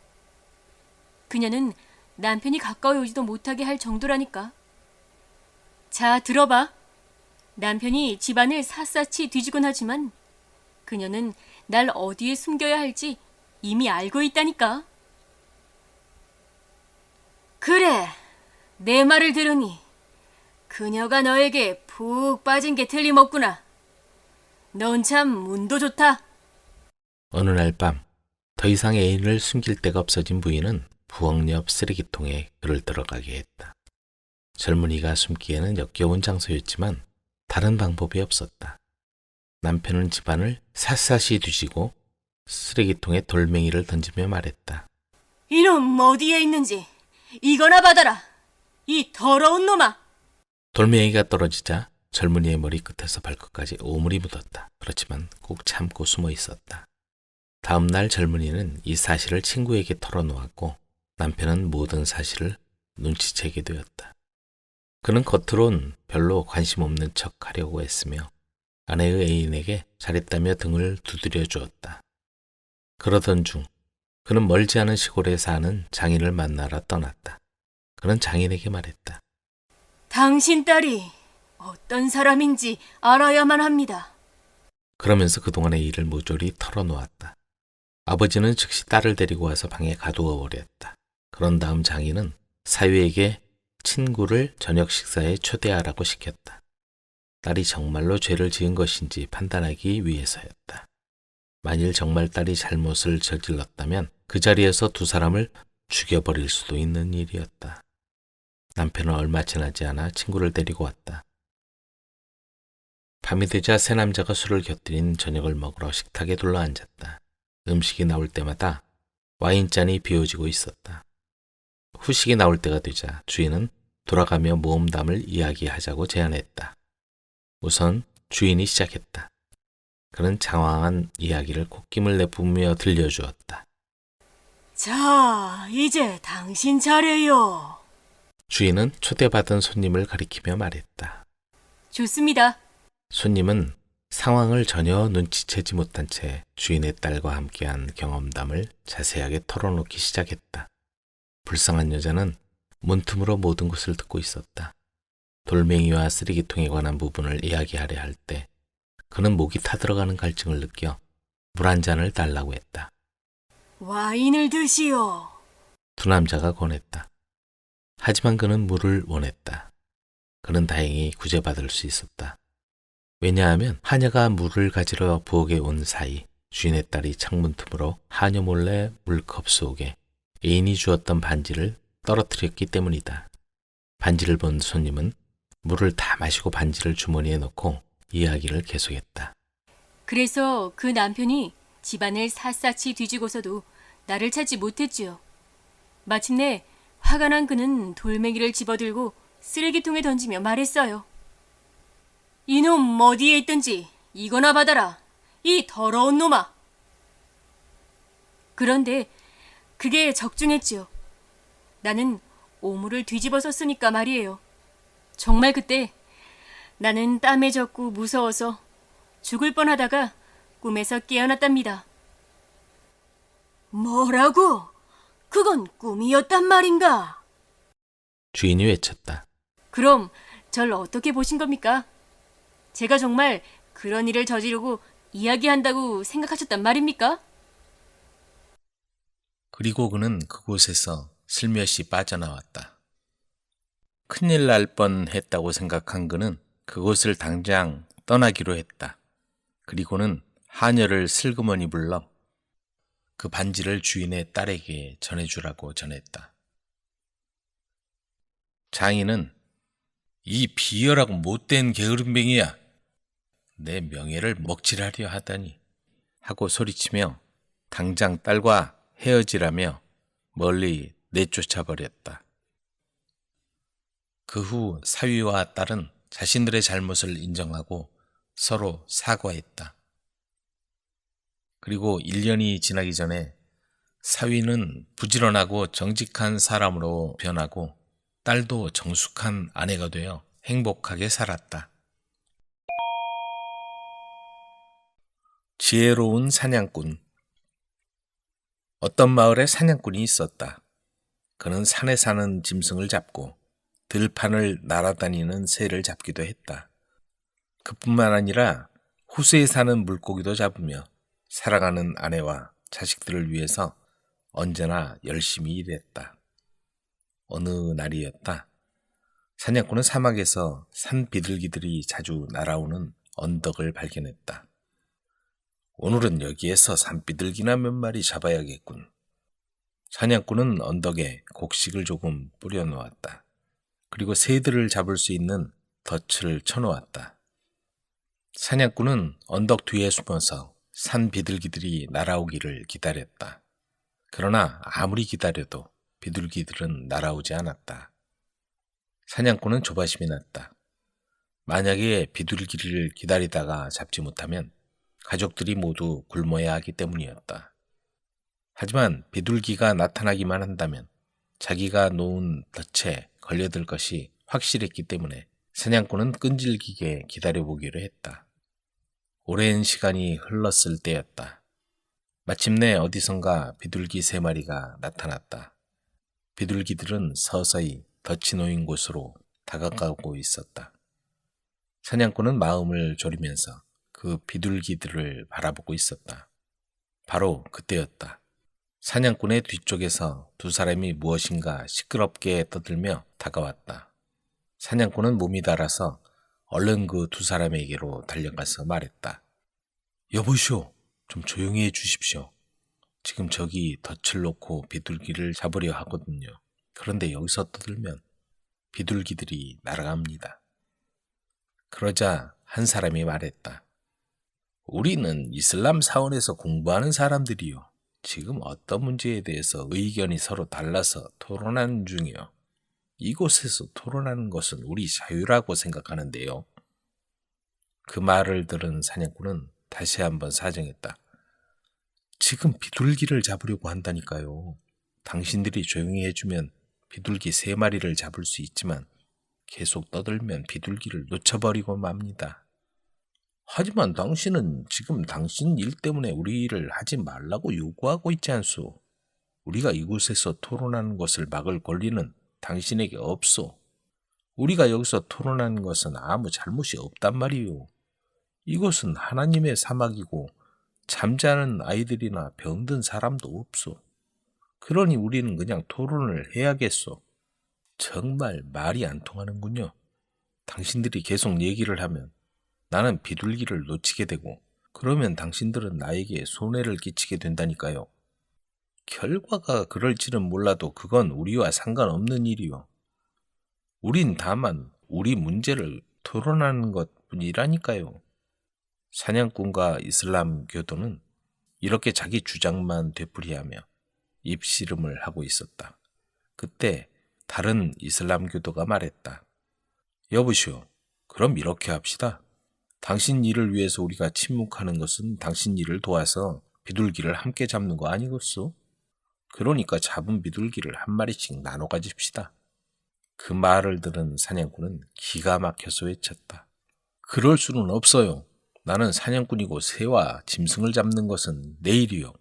그녀는 남편이 가까이 오지도 못하게 할 정도라니까. 자, 들어봐. 남편이 집안을 샅샅이 뒤지곤 하지만 그녀는 날 어디에 숨겨야 할지 이미 알고 있다니까. 그래, 내 말을 들으니 그녀가 너에게 푹 빠진 게 틀림없구나. 넌 참 운도 좋다. 어느 날 밤 더 이상 애인을 숨길 데가 없어진 부인은 부엌 옆 쓰레기통에 그를 들어가게 했다. 젊은이가 숨기에는 역겨운 장소였지만 다른 방법이 없었다. 남편은 집안을 샅샅이 뒤지고 쓰레기통에 돌멩이를 던지며 말했다. 이놈 어디에 있는지 이거나 받아라. 이 더러운 놈아. 돌멩이가 떨어지자 젊은이의 머리끝에서 발끝까지 오물이 묻었다. 그렇지만 꼭 참고 숨어 있었다. 다음 날 젊은이는 이 사실을 친구에게 털어놓았고 남편은 모든 사실을 눈치채게 되었다. 그는 겉으론 별로 관심 없는 척 하려고 했으며 아내의 애인에게 잘했다며 등을 두드려 주었다. 그러던 중 그는 멀지 않은 시골에 사는 장인을 만나러 떠났다. 그는 장인에게 말했다. 당신 딸이 어떤 사람인지 알아야만 합니다. 그러면서 그동안의 일을 모조리 털어놓았다. 아버지는 즉시 딸을 데리고 와서 방에 가두어 버렸다. 그런 다음 장인은 사위에게 친구를 저녁 식사에 초대하라고 시켰다. 딸이 정말로 죄를 지은 것인지 판단하기 위해서였다. 만일 정말 딸이 잘못을 저질렀다면 그 자리에서 두 사람을 죽여버릴 수도 있는 일이었다. 남편은 얼마 지나지 않아 친구를 데리고 왔다. 밤이 되자 세 남자가 술을 곁들인 저녁을 먹으러 식탁에 둘러앉았다. 음식이 나올 때마다 와인잔이 비워지고 있었다. 후식이 나올 때가 되자 주인은 돌아가며 모험담을 이야기하자고 제안했다. 우선 주인이 시작했다. 그는 장황한 이야기를 콧김을 내뿜으며 들려주었다. 자, 이제 당신 차례요. 주인은 초대받은 손님을 가리키며 말했다. 좋습니다. 손님은 상황을 전혀 눈치채지 못한 채 주인의 딸과 함께한 경험담을 자세하게 털어놓기 시작했다. 불쌍한 여자는 문틈으로 모든 것을 듣고 있었다. 돌멩이와 쓰레기통에 관한 부분을 이야기하려 할 때 그는 목이 타들어가는 갈증을 느껴 물 한 잔을 달라고 했다. 와인을 드시오. 두 남자가 권했다. 하지만 그는 물을 원했다. 그는 다행히 구제받을 수 있었다. 왜냐하면 하녀가 물을 가지러 부엌에 온 사이 주인의 딸이 창문 틈으로 하녀 몰래 물컵 속에 애인이 주었던 반지를 떨어뜨렸기 때문이다. 반지를 본 손님은 물을 다 마시고 반지를 주머니에 넣고 이야기를 계속했다. 그래서 그 남편이 집안을 샅샅이 뒤지고서도 나를 찾지 못했지요. 마침내 화가 난 그는 돌멩이를 집어들고 쓰레기통에 던지며 말했어요. 이놈 어디에 있든지 이거나 받아라. 이 더러운 놈아. 그런데 그게 적중했지요. 나는 오물을 뒤집어 썼으니까 말이에요. 정말 그때 나는 땀에 젖고 무서워서 죽을 뻔하다가 꿈에서 깨어났답니다. 뭐라고? 그건 꿈이었단 말인가? 주인이 외쳤다. 그럼 절 어떻게 보신 겁니까? 제가 정말 그런 일을 저지르고 이야기한다고 생각하셨단 말입니까? 그리고 그는 그곳에서 슬며시 빠져나왔다. 큰일 날 뻔했다고 생각한 그는 그곳을 당장 떠나기로 했다. 그리고는 하녀를 슬그머니 불러 그 반지를 주인의 딸에게 전해주라고 전했다. 장인은 이 비열하고 못된 게으름뱅이야. 내 명예를 먹칠하려 하다니 하고 소리치며 당장 딸과 헤어지라며 멀리 내쫓아버렸다. 그 후 사위와 딸은 자신들의 잘못을 인정하고 서로 사과했다. 그리고 1년이 지나기 전에 사위는 부지런하고 정직한 사람으로 변하고 딸도 정숙한 아내가 되어 행복하게 살았다. 지혜로운 사냥꾼. 어떤 마을에 사냥꾼이 있었다. 그는 산에 사는 짐승을 잡고 들판을 날아다니는 새를 잡기도 했다. 그뿐만 아니라 호수에 사는 물고기도 잡으며 살아가는 아내와 자식들을 위해서 언제나 열심히 일했다. 어느 날이었다. 사냥꾼은 사막에서 산 비둘기들이 자주 날아오는 언덕을 발견했다. 오늘은 여기에서 산비둘기나 몇 마리 잡아야겠군. 사냥꾼은 언덕에 곡식을 조금 뿌려놓았다. 그리고 새들을 잡을 수 있는 덫을 쳐놓았다. 사냥꾼은 언덕 뒤에 숨어서 산 비둘기들이 날아오기를 기다렸다. 그러나 아무리 기다려도 비둘기들은 날아오지 않았다. 사냥꾼은 조바심이 났다. 만약에 비둘기를 기다리다가 잡지 못하면 가족들이 모두 굶어야 하기 때문이었다. 하지만 비둘기가 나타나기만 한다면 자기가 놓은 덫에 걸려들 것이 확실했기 때문에 사냥꾼은 끈질기게 기다려보기로 했다. 오랜 시간이 흘렀을 때였다. 마침내 어디선가 비둘기 3마리가 나타났다. 비둘기들은 서서히 덫이 놓인 곳으로 다가가고 있었다. 사냥꾼은 마음을 졸이면서 그 비둘기들을 바라보고 있었다. 바로 그때였다. 사냥꾼의 뒤쪽에서 2사람이 무엇인가 시끄럽게 떠들며 다가왔다. 사냥꾼은 몸이 달아서 얼른 그 2사람에게로 달려가서 말했다. 여보시오, 좀 조용히 해주십시오. 지금 저기 덫을 놓고 비둘기를 잡으려 하거든요. 그런데 여기서 떠들면 비둘기들이 날아갑니다. 그러자 한 사람이 말했다. 우리는 이슬람 사원에서 공부하는 사람들이요. 지금 어떤 문제에 대해서 의견이 서로 달라서 토론하는 중이요. 이곳에서 토론하는 것은 우리 자유라고 생각하는데요. 그 말을 들은 사냥꾼은 다시 한번 사정했다. 지금 비둘기를 잡으려고 한다니까요. 당신들이 조용히 해주면 비둘기 3마리를 잡을 수 있지만 계속 떠들면 비둘기를 놓쳐버리고 맙니다. 하지만 당신은 지금 당신 일 때문에 우리 일을 하지 말라고 요구하고 있지 않소. 우리가 이곳에서 토론하는 것을 막을 권리는 당신에게 없소. 우리가 여기서 토론하는 것은 아무 잘못이 없단 말이요. 이곳은 하나님의 사막이고 잠자는 아이들이나 병든 사람도 없소. 그러니 우리는 그냥 토론을 해야겠소. 정말 말이 안 통하는군요. 당신들이 계속 얘기를 하면 나는 비둘기를 놓치게 되고 그러면 당신들은 나에게 손해를 끼치게 된다니까요. 결과가 그럴지는 몰라도 그건 우리와 상관없는 일이요. 우린 다만 우리 문제를 토론하는 것뿐이라니까요. 사냥꾼과 이슬람 교도는 이렇게 자기 주장만 되풀이하며 입씨름을 하고 있었다. 그때 다른 이슬람 교도가 말했다. 여보시오, 그럼 이렇게 합시다. 당신 일을 위해서 우리가 침묵하는 것은 당신 일을 도와서 비둘기를 함께 잡는 거 아니겠소? 그러니까 잡은 비둘기를 한 마리씩 나눠 가집시다. 그 말을 들은 사냥꾼은 기가 막혀서 외쳤다. 그럴 수는 없어요. 나는 사냥꾼이고 새와 짐승을 잡는 것은 내 일이요.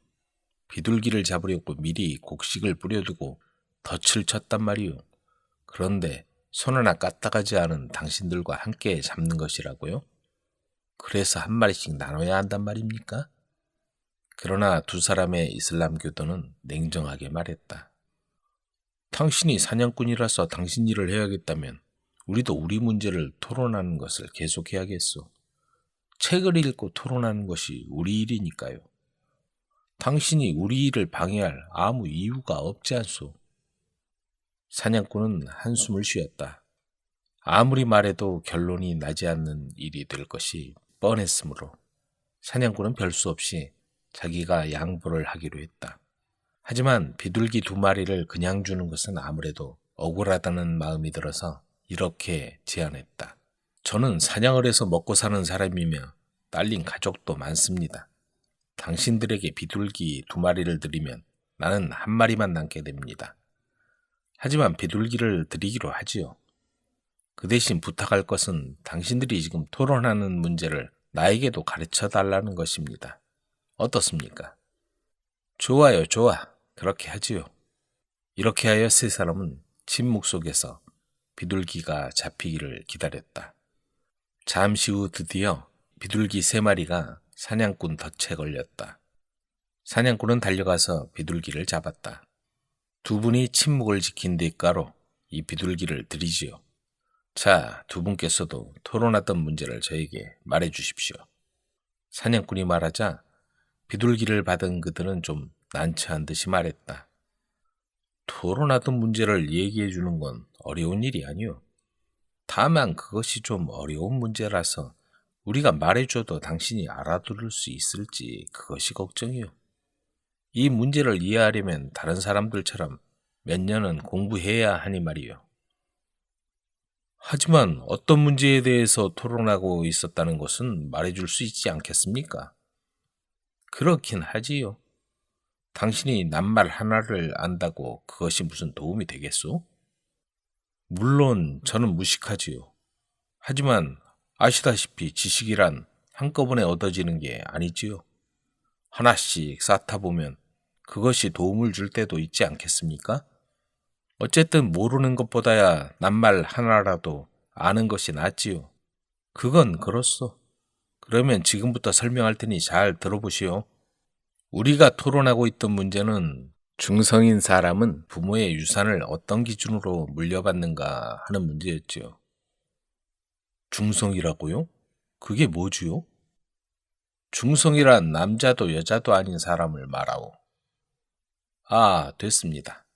비둘기를 잡으려고 미리 곡식을 뿌려두고 덫을 쳤단 말이요. 그런데 손 하나 까딱하지 않은 당신들과 함께 잡는 것이라고요? 그래서 한 마리씩 나눠야 한단 말입니까? 그러나 2사람의 이슬람 교도는 냉정하게 말했다. 당신이 사냥꾼이라서 당신 일을 해야겠다면 우리도 우리 문제를 토론하는 것을 계속해야겠소. 책을 읽고 토론하는 것이 우리 일이니까요. 당신이 우리 일을 방해할 아무 이유가 없지 않소. 사냥꾼은 한숨을 쉬었다. 아무리 말해도 결론이 나지 않는 일이 될 것이 뻔했으므로 사냥꾼은 별 수 없이 자기가 양보를 하기로 했다. 하지만 비둘기 2마리를 그냥 주는 것은 아무래도 억울하다는 마음이 들어서 이렇게 제안했다. 저는 사냥을 해서 먹고 사는 사람이며 딸린 가족도 많습니다. 당신들에게 비둘기 2마리를 드리면 나는 1마리만 남게 됩니다. 하지만 비둘기를 드리기로 하지요. 그 대신 부탁할 것은 당신들이 지금 토론하는 문제를 나에게도 가르쳐 달라는 것입니다. 어떻습니까? 좋아요, 좋아. 그렇게 하지요. 이렇게 하여 세 사람은 침묵 속에서 비둘기가 잡히기를 기다렸다. 잠시 후 드디어 비둘기 3마리가 사냥꾼 덫에 걸렸다. 사냥꾼은 달려가서 비둘기를 잡았다. 두 분이 침묵을 지킨 대가로 이 비둘기를 드리지요. 자, 두 분께서도 토론하던 문제를 저에게 말해 주십시오. 사냥꾼이 말하자 비둘기를 받은 그들은 좀 난처한 듯이 말했다. 토론하던 문제를 얘기해 주는 건 어려운 일이 아니오. 다만 그것이 좀 어려운 문제라서 우리가 말해줘도 당신이 알아들을 수 있을지 그것이 걱정이오. 이 문제를 이해하려면 다른 사람들처럼 몇 년은 공부해야 하니 말이오. 하지만 어떤 문제에 대해서 토론하고 있었다는 것은 말해줄 수 있지 않겠습니까? 그렇긴 하지요. 당신이 낱말 하나를 안다고 그것이 무슨 도움이 되겠소? 물론 저는 무식하지요. 하지만 아시다시피 지식이란 한꺼번에 얻어지는 게 아니지요. 하나씩 쌓다 보면 그것이 도움을 줄 때도 있지 않겠습니까? 어쨌든 모르는 것보다야 낱말 하나라도 아는 것이 낫지요. 그건 그렇소. 그러면 지금부터 설명할 테니 잘 들어보시오. 우리가 토론하고 있던 문제는 중성인 사람은 부모의 유산을 어떤 기준으로 물려받는가 하는 문제였지요. 중성이라고요? 그게 뭐지요? 중성이란 남자도 여자도 아닌 사람을 말하오. 아, 됐습니다.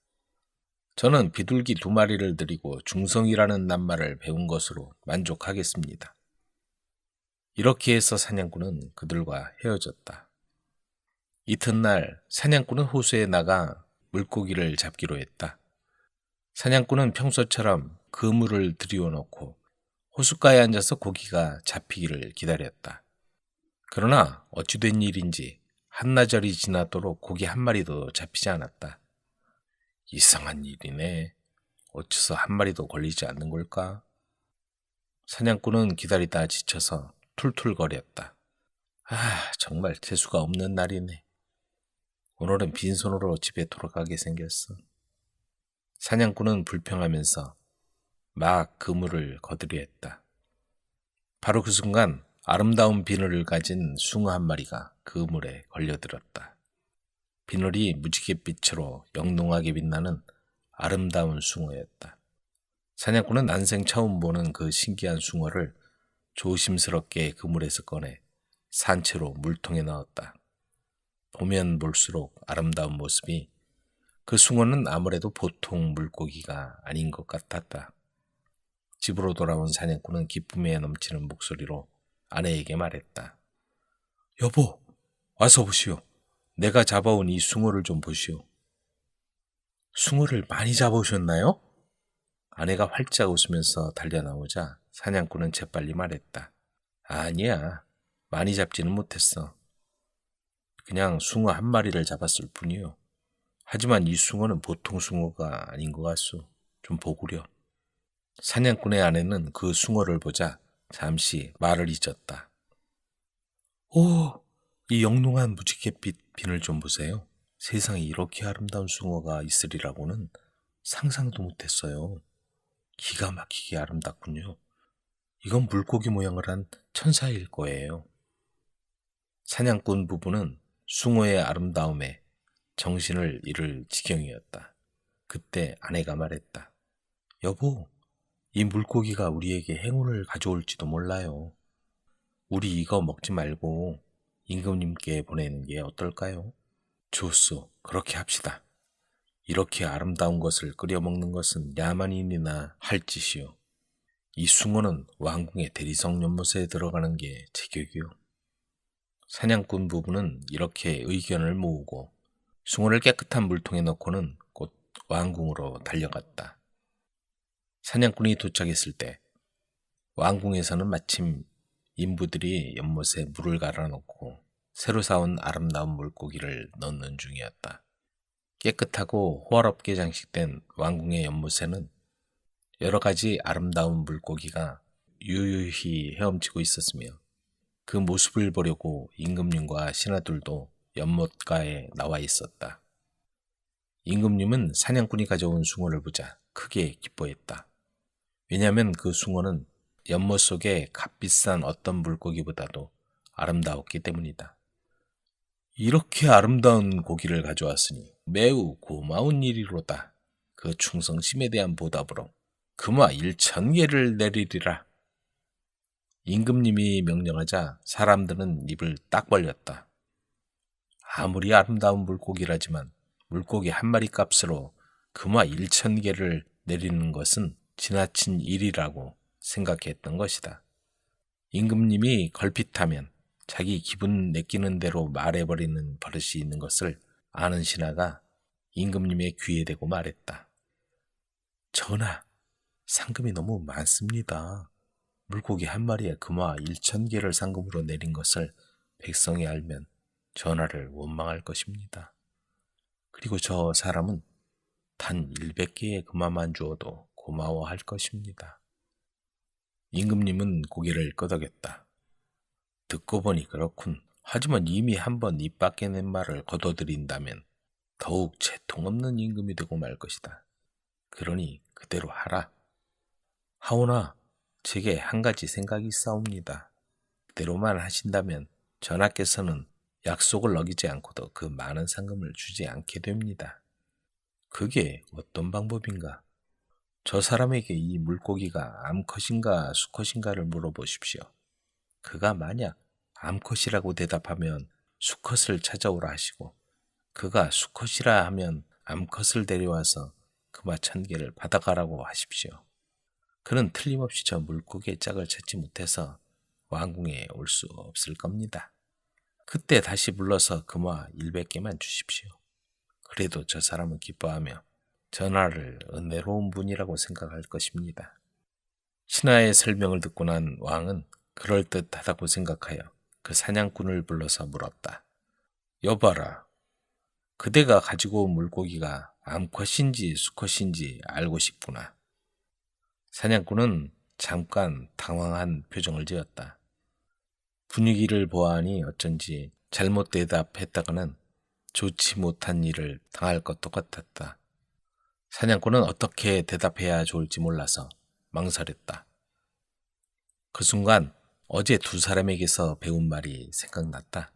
저는 비둘기 2마리를 드리고 중성이라는 낱말을 배운 것으로 만족하겠습니다. 이렇게 해서 사냥꾼은 그들과 헤어졌다. 이튿날 사냥꾼은 호수에 나가 물고기를 잡기로 했다. 사냥꾼은 평소처럼 그물을 들여놓고 호숫가에 앉아서 고기가 잡히기를 기다렸다. 그러나 어찌된 일인지 한나절이 지나도록 고기 1마리도 잡히지 않았다. 이상한 일이네. 어째서 1마리도 걸리지 않는 걸까? 사냥꾼은 기다리다 지쳐서 툴툴거렸다. 정말 재수가 없는 날이네. 오늘은 빈손으로 집에 돌아가게 생겼어. 사냥꾼은 불평하면서 막 그물을 거두려 했다. 바로 그 순간 아름다운 비늘을 가진 숭어 1마리가 그물에 걸려들었다. 비늘이 무지갯빛으로 영롱하게 빛나는 아름다운 숭어였다. 사냥꾼은 난생 처음 보는 그 신기한 숭어를 조심스럽게 그물에서 꺼내 산채로 물통에 넣었다. 보면 볼수록 아름다운 모습이 그 숭어는 아무래도 보통 물고기가 아닌 것 같았다. 집으로 돌아온 사냥꾼은 기쁨에 넘치는 목소리로 아내에게 말했다. 여보, 와서 보시오. 내가 잡아온 이 숭어를 좀 보시오. 숭어를 많이 잡아오셨나요? 아내가 활짝 웃으면서 달려나오자 사냥꾼은 재빨리 말했다. 아니야, 많이 잡지는 못했어. 그냥 숭어 1마리를 잡았을 뿐이요. 하지만 이 숭어는 보통 숭어가 아닌 것 같소. 좀 보구려. 사냥꾼의 아내는 그 숭어를 보자 잠시 말을 잊었다. 오, 이 영롱한 무지갯빛 비늘 좀 보세요. 세상에 이렇게 아름다운 숭어가 있으리라고는 상상도 못했어요. 기가 막히게 아름답군요. 이건 물고기 모양을 한 천사일 거예요. 사냥꾼 부부는 숭어의 아름다움에 정신을 잃을 지경이었다. 그때 아내가 말했다. 여보, 이 물고기가 우리에게 행운을 가져올지도 몰라요. 우리 이거 먹지 말고 임금님께 보내는 게 어떨까요? 좋소, 그렇게 합시다. 이렇게 아름다운 것을 끓여 먹는 것은 야만인이나 할 짓이요. 이 숭어는 왕궁의 대리석 연못에 들어가는 게 제격이요. 사냥꾼 부부는 이렇게 의견을 모으고 숭어를 깨끗한 물통에 넣고는 곧 왕궁으로 달려갔다. 사냥꾼이 도착했을 때 왕궁에서는 마침 인부들이 연못에 물을 갈아놓고 새로 사온 아름다운 물고기를 넣는 중이었다. 깨끗하고 호화롭게 장식된 왕궁의 연못에는 여러 가지 아름다운 물고기가 유유히 헤엄치고 있었으며 그 모습을 보려고 임금님과 신하들도 연못가에 나와 있었다. 임금님은 사냥꾼이 가져온 숭어를 보자 크게 기뻐했다. 왜냐하면 그 숭어는 연못 속의 값비싼 어떤 물고기보다도 아름다웠기 때문이다. 이렇게 아름다운 고기를 가져왔으니 매우 고마운 일이로다. 그 충성심에 대한 보답으로 금화 1,000개를 내리리라. 임금님이 명령하자 사람들은 입을 딱 벌렸다. 아무리 아름다운 물고기라지만 물고기 한 마리 값으로 금화 1,000개를 내리는 것은 지나친 일이라고 생각했던 것이다. 임금님이 걸핏하면 자기 기분 내키는 대로 말해버리는 버릇이 있는 것을 아는 신하가 임금님의 귀에 대고 말했다. 전하, 상금이 너무 많습니다. 물고기 한 마리에 금화 1,000개를 상금으로 내린 것을 백성이 알면 전하를 원망할 것입니다. 그리고 저 사람은 단 100개의 금화만 주어도 고마워할 것입니다. 임금님은 고개를 끄덕였다. 듣고 보니 그렇군. 하지만 이미 한번 입 밖에 낸 말을 거둬들인다면 더욱 채통없는 임금이 되고 말 것이다. 그러니 그대로 하라. 하오나 제게 한 가지 생각이 있사옵니다. 그대로만 하신다면 전하께서는 약속을 어기지 않고도 그 많은 상금을 주지 않게 됩니다. 그게 어떤 방법인가? 저 사람에게 이 물고기가 암컷인가 수컷인가를 물어보십시오. 그가 만약 암컷이라고 대답하면 수컷을 찾아오라 하시고 그가 수컷이라 하면 암컷을 데려와서 금화 1,000개를 받아가라고 하십시오. 그는 틀림없이 저 물고기의 짝을 찾지 못해서 왕궁에 올 수 없을 겁니다. 그때 다시 불러서 금화 100개만 주십시오. 그래도 저 사람은 기뻐하며 전하를 은혜로운 분이라고 생각할 것입니다. 신하의 설명을 듣고 난 왕은 그럴듯하다고 생각하여 그 사냥꾼을 불러서 물었다. 여봐라, 그대가 가지고 온 물고기가 암컷인지 수컷인지 알고 싶구나. 사냥꾼은 잠깐 당황한 표정을 지었다. 분위기를 보아하니 어쩐지 잘못 대답했다가는 좋지 못한 일을 당할 것도 같았다. 사냥꾼은 어떻게 대답해야 좋을지 몰라서 망설였다. 그 순간 어제 두 사람에게서 배운 말이 생각났다.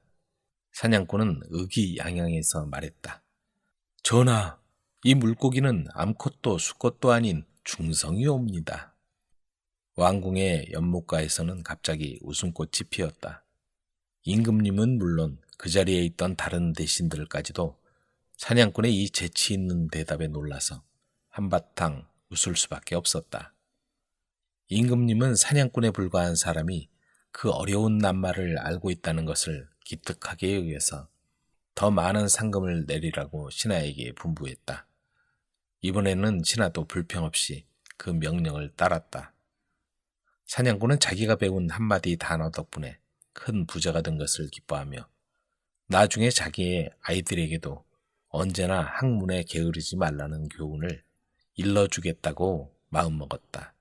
사냥꾼은 의기양양해서 말했다. 전하, 이 물고기는 암컷도 수컷도 아닌 중성이옵니다. 왕궁의 연못가에서는 갑자기 웃음꽃이 피었다. 임금님은 물론 그 자리에 있던 다른 대신들까지도 사냥꾼의 이 재치 있는 대답에 놀라서 한바탕 웃을 수밖에 없었다. 임금님은 사냥꾼에 불과한 사람이 그 어려운 낱말을 알고 있다는 것을 기특하게 여겨서 더 많은 상금을 내리라고 신하에게 분부했다. 이번에는 신하도 불평 없이 그 명령을 따랐다. 사냥꾼은 자기가 배운 한마디 단어 덕분에 큰 부자가 된 것을 기뻐하며 나중에 자기의 아이들에게도 언제나 학문에 게으르지 말라는 교훈을 일러주겠다고 마음먹었다.